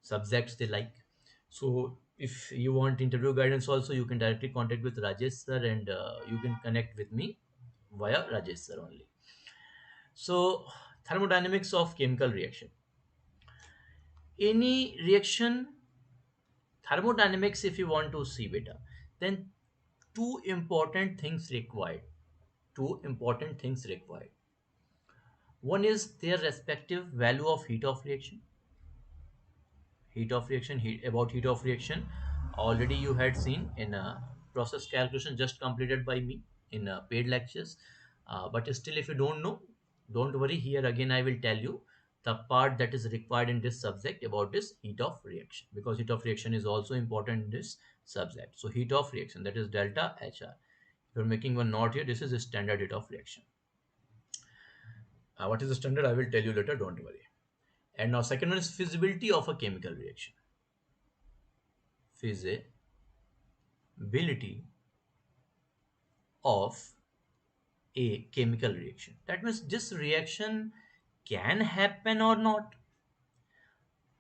subjects they like. So if you want interview guidance also, you can directly contact with Rajesh sir, and you can connect with me via Rajesh sir only. So thermodynamics of chemical reaction. Any reaction, thermodynamics, if you want to see better, then two important things required. Two important things required. One is their respective value of heat of reaction. Heat of reaction, heat of reaction. Already you had seen in a process calculation just completed by me in paid lectures. But still, if you don't know, don't worry. Here again, I will tell you the part that is required in this subject about this heat of reaction, because heat of reaction is also important in this subject. So heat of reaction, that is delta HR. If you're making one note here, this is a standard heat of reaction. What is the standard? I will tell you later. Don't worry. And now second one is feasibility of a chemical reaction. Feasibility of a chemical reaction. That means this reaction can happen or not.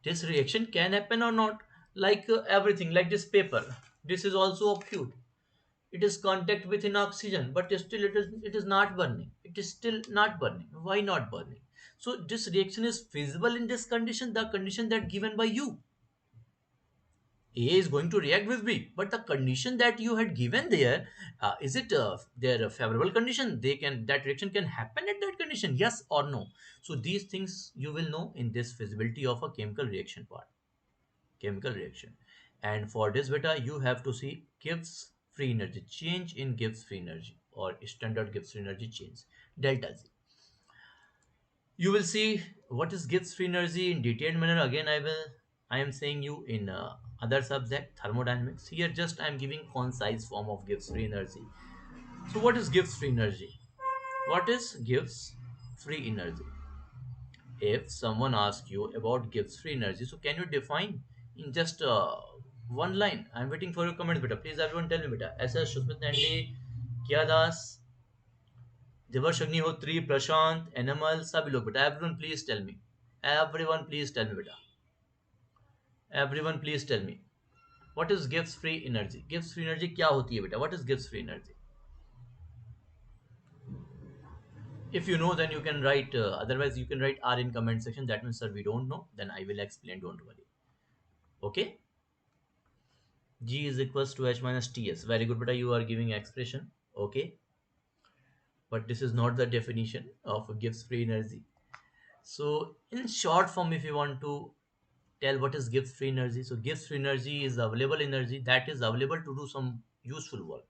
This reaction can happen or not. Like everything, like this paper. This is also acute. It is contact with an oxygen, but still it is not burning. It is still not burning. Why not burning? So this reaction is feasible in this condition, the condition that given by you. A is going to react with B, but the condition that you had given there, is it their favorable condition? They can that reaction can happen at that condition, yes or no. So these things you will know in this feasibility of a chemical reaction part, chemical reaction. And for this beta, you have to see Gibbs free energy change in Gibbs free energy or standard Gibbs free energy change, delta Z. You will see what is Gibbs free energy in detailed manner. Again, I am saying you in other subject thermodynamics. Here just I am giving concise form of Gibbs free energy. So what is Gibbs free energy? What is Gibbs free energy? If someone asks you about Gibbs free energy, so can you define in just one line? I'm waiting for your comments, beta. Please everyone tell me, beta. SS Shusmit Nandi, Kia Das, Devarsh Agnihotri, Prashant, Animal, सभी लोग बेटा. Everyone please tell me. Everyone please tell me बेटा. Everyone please tell me. What is Gibbs free energy? Gibbs free energy क्या होती है बेटा? What is Gibbs free energy? If you know, then you can write. Otherwise, you can write R in comment section. That means, sir, we don't know. Then I will explain. Don't worry. Okay. G is equals to H minus Ts. Very good, beta. You are giving expression. Okay. But this is not the definition of Gibbs free energy. So, in short form, if you want to tell what is Gibbs free energy, so Gibbs free energy is available energy that is available to do some useful work.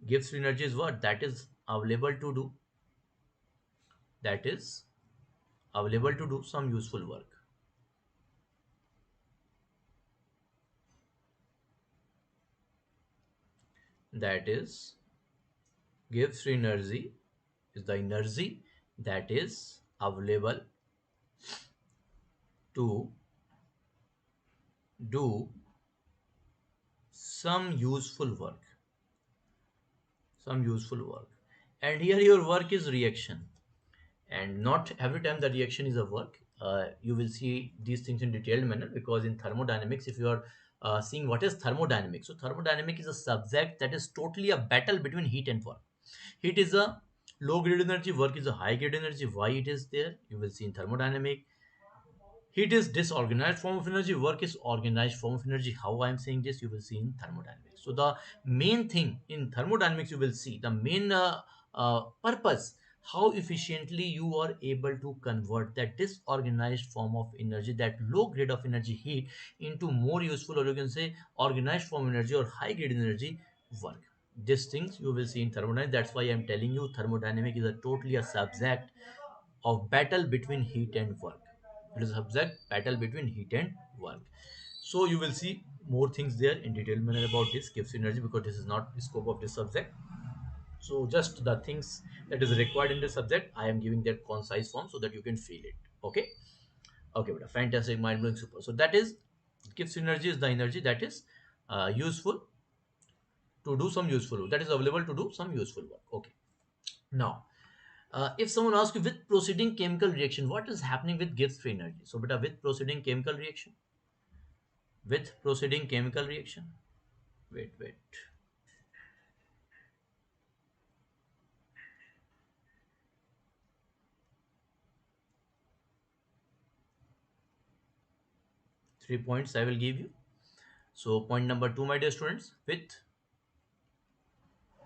Gibbs free energy is what? That is available to do. That is available to do some useful work. That is Gibbs free energy is the energy that is available to do some useful work. Some useful work. And here your work is reaction. And not every time the reaction is a work. You will see these things in detailed manner, because in thermodynamics, if you are seeing what is thermodynamics, so thermodynamics is a subject that is totally a battle between heat and work. Heat is a low grade energy, work is a high grade energy. Why it is there, you will see in thermodynamics. Heat is disorganized form of energy, work is organized form of energy. How I am saying this, you will see in thermodynamics. So the main thing in thermodynamics, you will see the main purpose, how efficiently you are able to convert that disorganized form of energy, that low grade of energy heat, into more useful, or you can say organized form energy or high grade energy work. These things you will see in thermodynamics. That's why I'm telling you thermodynamics is a totally a subject of battle between heat and work. It is a subject battle between heat and work. So you will see more things there in detail manner about this Gibbs energy, because this is not the scope of this subject. So just the things that is required in the subject, I am giving that concise form so that you can feel it. Okay. Okay, but a fantastic, mind blowing, super. So that is Gibbs energy is the energy that is useful to do some useful work. That is available to do some useful work. Okay. Now, if someone asks you with proceeding chemical reaction, what is happening with Gibbs free energy? So, beta, with proceeding chemical reaction, with proceeding chemical reaction. Wait. 3 points I will give you. So, point number two, my dear students,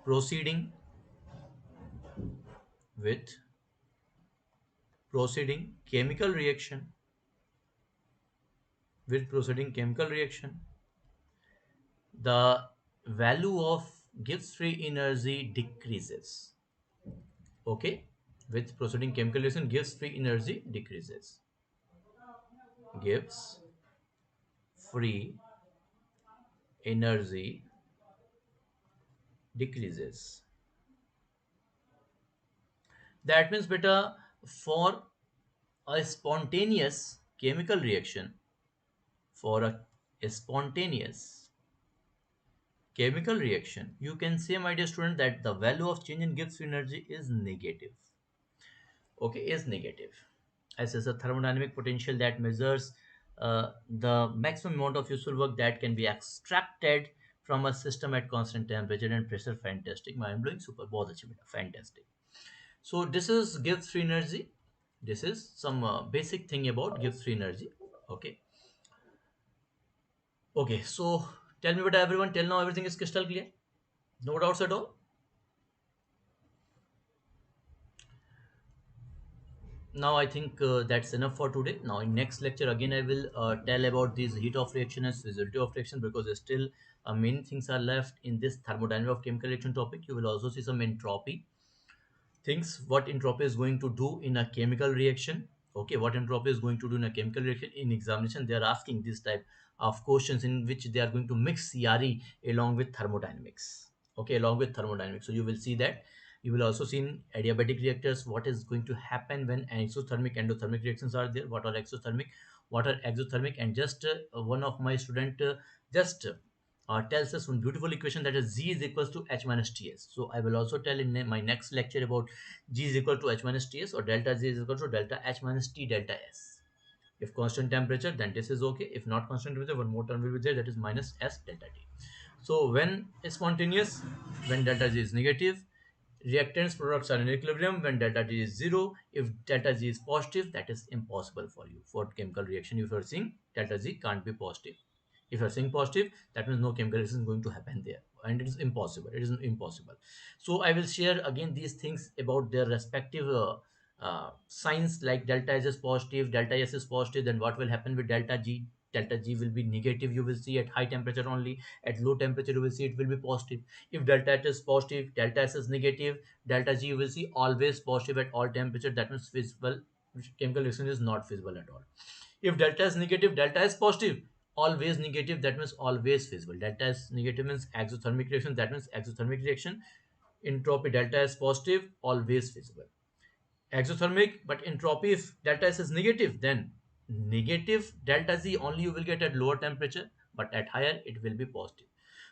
proceeding, with proceeding chemical reaction, with proceeding chemical reaction, the value of Gibbs free energy decreases. Okay, with proceeding chemical reaction, Gibbs free energy decreases. Gibbs free energy decreases. That means beta, for a spontaneous chemical reaction, for a spontaneous chemical reaction, you can say, my dear student, that the value of change in Gibbs free energy is negative. Okay, is negative. As is a thermodynamic potential that measures the maximum amount of useful work that can be extracted from a system at constant temperature and pressure. Fantastic, mind blowing, super, बहुत अच्छी बेटा, fantastic. So this is Gibbs free energy. This is some basic thing about Gibbs free energy. Okay. Okay. So tell me, what everyone, till now everything is crystal clear. No doubts at all. Now I think that's enough for today. Now in next lecture again I will tell about this heat of reaction and visibility of reaction, because still many things are left in this thermodynamics of chemical reaction topic. You will also see some entropy things, what entropy is going to do in a chemical reaction. Okay, what entropy is going to do in a chemical reaction. In examination they are asking this type of questions in which they are going to mix CRE along with thermodynamics. Okay, along with thermodynamics, so you will see that. You will also see in adiabatic reactors what is going to happen when isothermic endothermic reactions are there, what are exothermic, what are exothermic. And just one of my student just tells us one beautiful equation, that is G is equals to H minus Ts. So I will also tell in my next lecture about G is equal to H minus Ts, or delta G is equal to delta H minus T delta S. If constant temperature, then this is okay. If not constant temperature, one more term will be there, that is minus S delta T. So when spontaneous, when delta G is negative, reactants products are in equilibrium when delta G is 0. If delta G is positive, that is impossible for you for chemical reaction. If you are seeing delta G can't be positive. If you are saying positive, that means no chemical reaction is going to happen there, and it is impossible. It is impossible. So I will share again these things about their respective signs, like delta S is positive, delta S is positive, then what will happen with delta G? Delta G will be negative, you will see at high temperature only. At low temperature you will see it will be positive. If delta H is positive, delta S is negative, delta G you will see always positive at all temperature. That means visible chemical reaction is not visible at all. If delta is negative, delta is positive, always negative, that means always visible. Delta is negative means exothermic reaction, that means exothermic reaction. Entropy delta is positive, always visible. Exothermic, but entropy, if delta S is negative, then negative delta Z only you will get at lower temperature, but at higher it will be positive.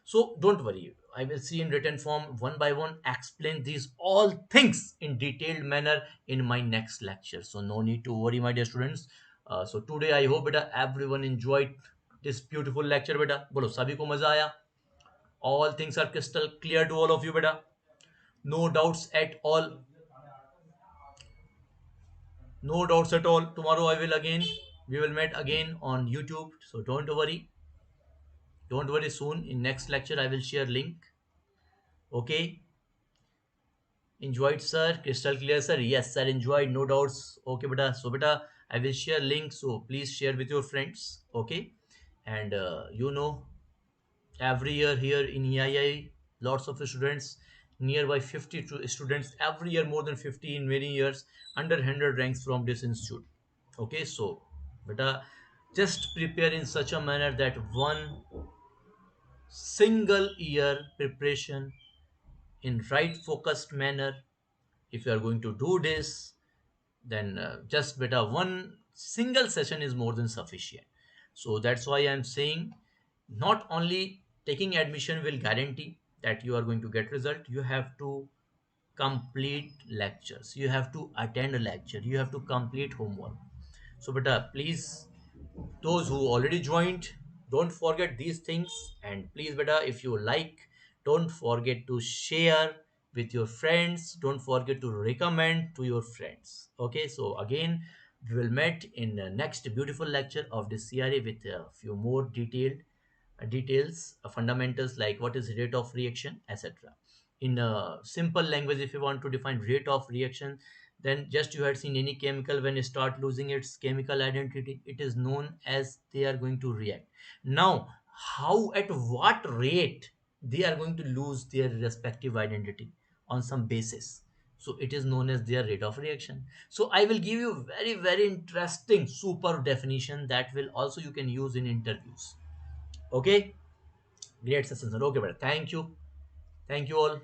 So don't worry, I will see in written form one by one explain these all things in detailed manner in my next lecture. So no need to worry, my dear students. So today I hope beta everyone enjoyed this beautiful lecture. Beta bolo sabhi ko maza aaya? All things are crystal clear to all of you, beta? No doubts at all? No doubts at all. Tomorrow I will again, we will meet again on YouTube. So don't worry. Don't worry, soon in next lecture I will share link. Okay. Enjoyed, sir? Crystal clear, sir? Yes, sir. Enjoyed. No doubts. Okay, beta. So, beta, I will share link. So, please share with your friends. Okay. And every year here in EII, lots of students, nearby 50 students every year, more than 50 in many years, under 100 ranks from this institute. Okay, so beta, just prepare in such a manner that one single year preparation in right focused manner. If you are going to do this, then just beta one single session is more than sufficient. So that's why I'm saying, not only taking admission will guarantee that you are going to get result. You have to complete lectures, you have to attend a lecture, you have to complete homework. So beta, please, those who already joined, don't forget these things. And please beta, if you like, don't forget to share with your friends, don't forget to recommend to your friends. Okay, so again we will meet in the next beautiful lecture of this series with a few more details, fundamentals, like what is rate of reaction, etc. In a simple language, if you want to define rate of reaction, then just you had seen any chemical, when it start losing its chemical identity, it is known as they are going to react. Now, how, at what rate they are going to lose their respective identity on some basis, so it is known as their rate of reaction. So I will give you very very interesting super definition that will also you can use in interviews. Okay, great session, sir. Okay, but thank you all.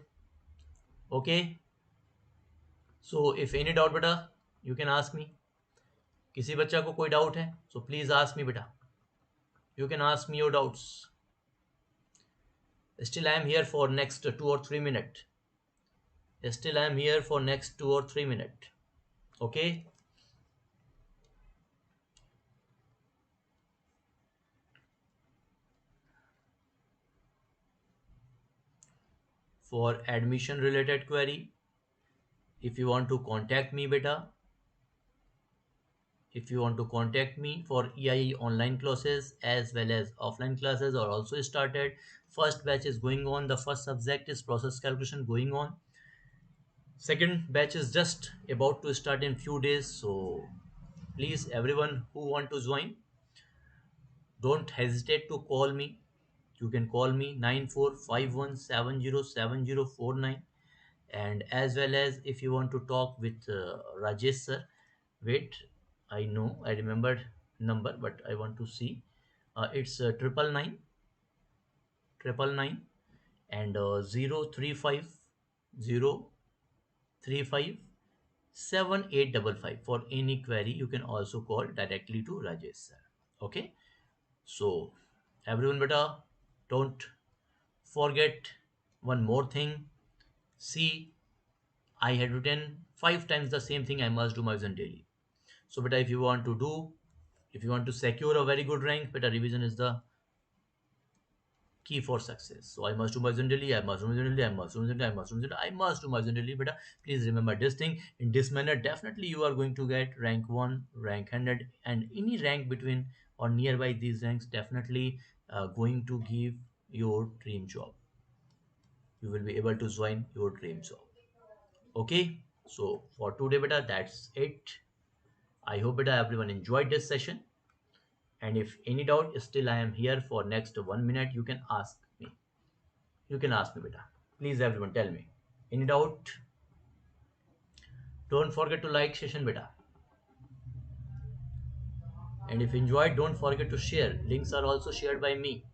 Okay, so if any doubt beta, you can ask me. किसी बच्चा को कोई doubt है, so please ask me beta. You can ask me your doubts. Still I am here for next 2 or 3 minutes. Still I am here for next 2 or 3 minutes. Okay. For admission related query, if you want to contact me beta, if you want to contact me for EIE online classes as well as offline classes are also started. First batch is going on. The first subject is process calculation going on. Second batch is just about to start in few days. So please everyone who want to join, don't hesitate to call me. You can call me 9451707049, and as well as if you want to talk with Rajesh sir. Wait, I know I remembered number, but I want to see. It's 999 and 035 for any query. You can also call directly to Rajesh sir. Okay, so everyone beta, don't forget one more thing. See, I had written 5 times the same thing. I must do my revision daily. So, beta, if you want to secure a very good rank, beta, revision is the key for success. So, I must do my revision daily. I must do my revision daily. I must do my revision daily. I must do my revision daily. I must do my revision daily. Beta, please remember this thing. In this manner, definitely you are going to get rank 1, rank 100, and any rank between or nearby these ranks. Definitely going to give your dream job. You will be able to join your dream job. Okay, so for today beta, that's it. I hope beta everyone enjoyed this session, and if any doubt, still I am here for next 1 minute. You can ask me. You can ask me beta. Please everyone tell me any doubt. Don't forget to like session beta, and if enjoyed, don't forget to share. Links are also shared by me.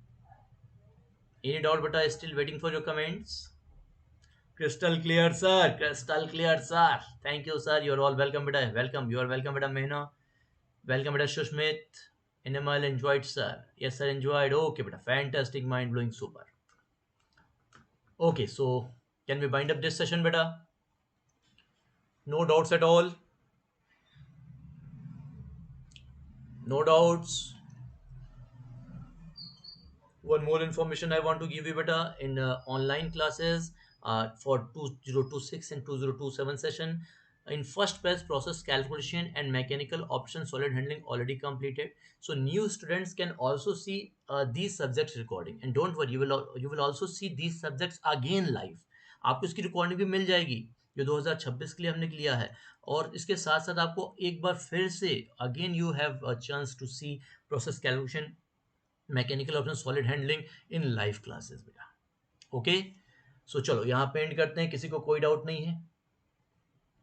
Any doubt beta? Still waiting for your comments. Crystal clear, sir. Crystal clear, sir. Thank you, sir. You're all welcome, beta. Welcome. You are welcome, beta. Mehna. Welcome, beta. Shushmit. Animal enjoyed, sir. Yes, sir. Enjoyed. Okay, beta. Fantastic, mind blowing, super. Okay, so can we bind up this session, beta? No doubts at all. No doubts. One more information I want to give you beta. In online classes for 2026 and 2027 session, in first batch process calculation and mechanical option solid handling already completed. So new students can also see these subjects recording, and don't worry, you will also see these subjects again live. आपको इसकी recording भी मिल जाएगी जो 2026 के लिए हमने लिया है, और इसके साथ साथ आपको एक बार फिर से again you have a chance to see process calculation mechanical option solid handling in live classes बेटा. ओके, सो चलो यहाँ पे एंड करते हैं. किसी को कोई डाउट नहीं है?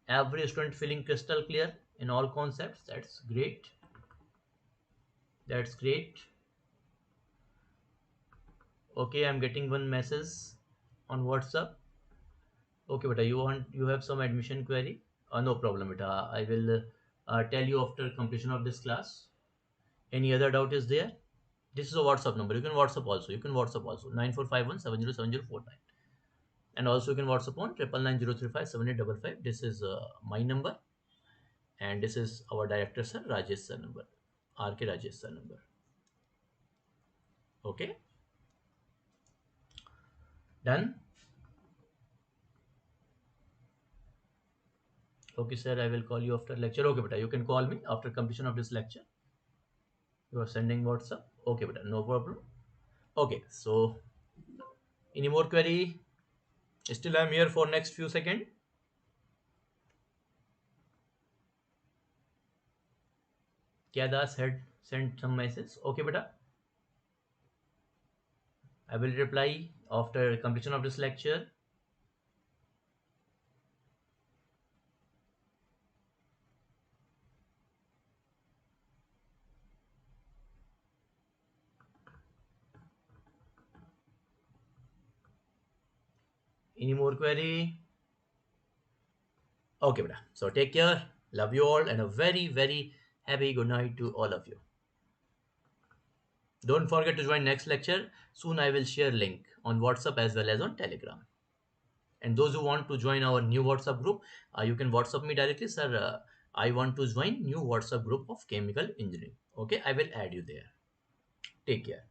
Every student feeling crystal clear in all concepts. That's great. That's great. Okay, I'm getting one message on WhatsApp. Okay beta, you have some admission query? No problem beta, I will tell you after completion of this class. Any other doubt is there? This is a WhatsApp number. You can WhatsApp also. 9451707049, and also you can WhatsApp on 9990357855. This is my number, and this is our director sir Rajesh sir number, RK Rajesh sir number. Okay, done. Okay sir, I will call you after lecture. Okay beta, you can call me after completion of this lecture. You are sending WhatsApp. Okay beta, no problem. Okay, so any more query? Still I'm here for next few seconds. Kyadas had sent some message. Okay beta, I will reply after completion of this lecture. Any more query? Okay beta, so take care, love you all, and a very very happy good night to all of you. Don't forget to join next lecture. Soon I will share link on WhatsApp as well as on Telegram. And those who want to join our new WhatsApp group, you can WhatsApp me directly, sir. I want to join new WhatsApp group of chemical engineering. Okay, I will add you there. Take care.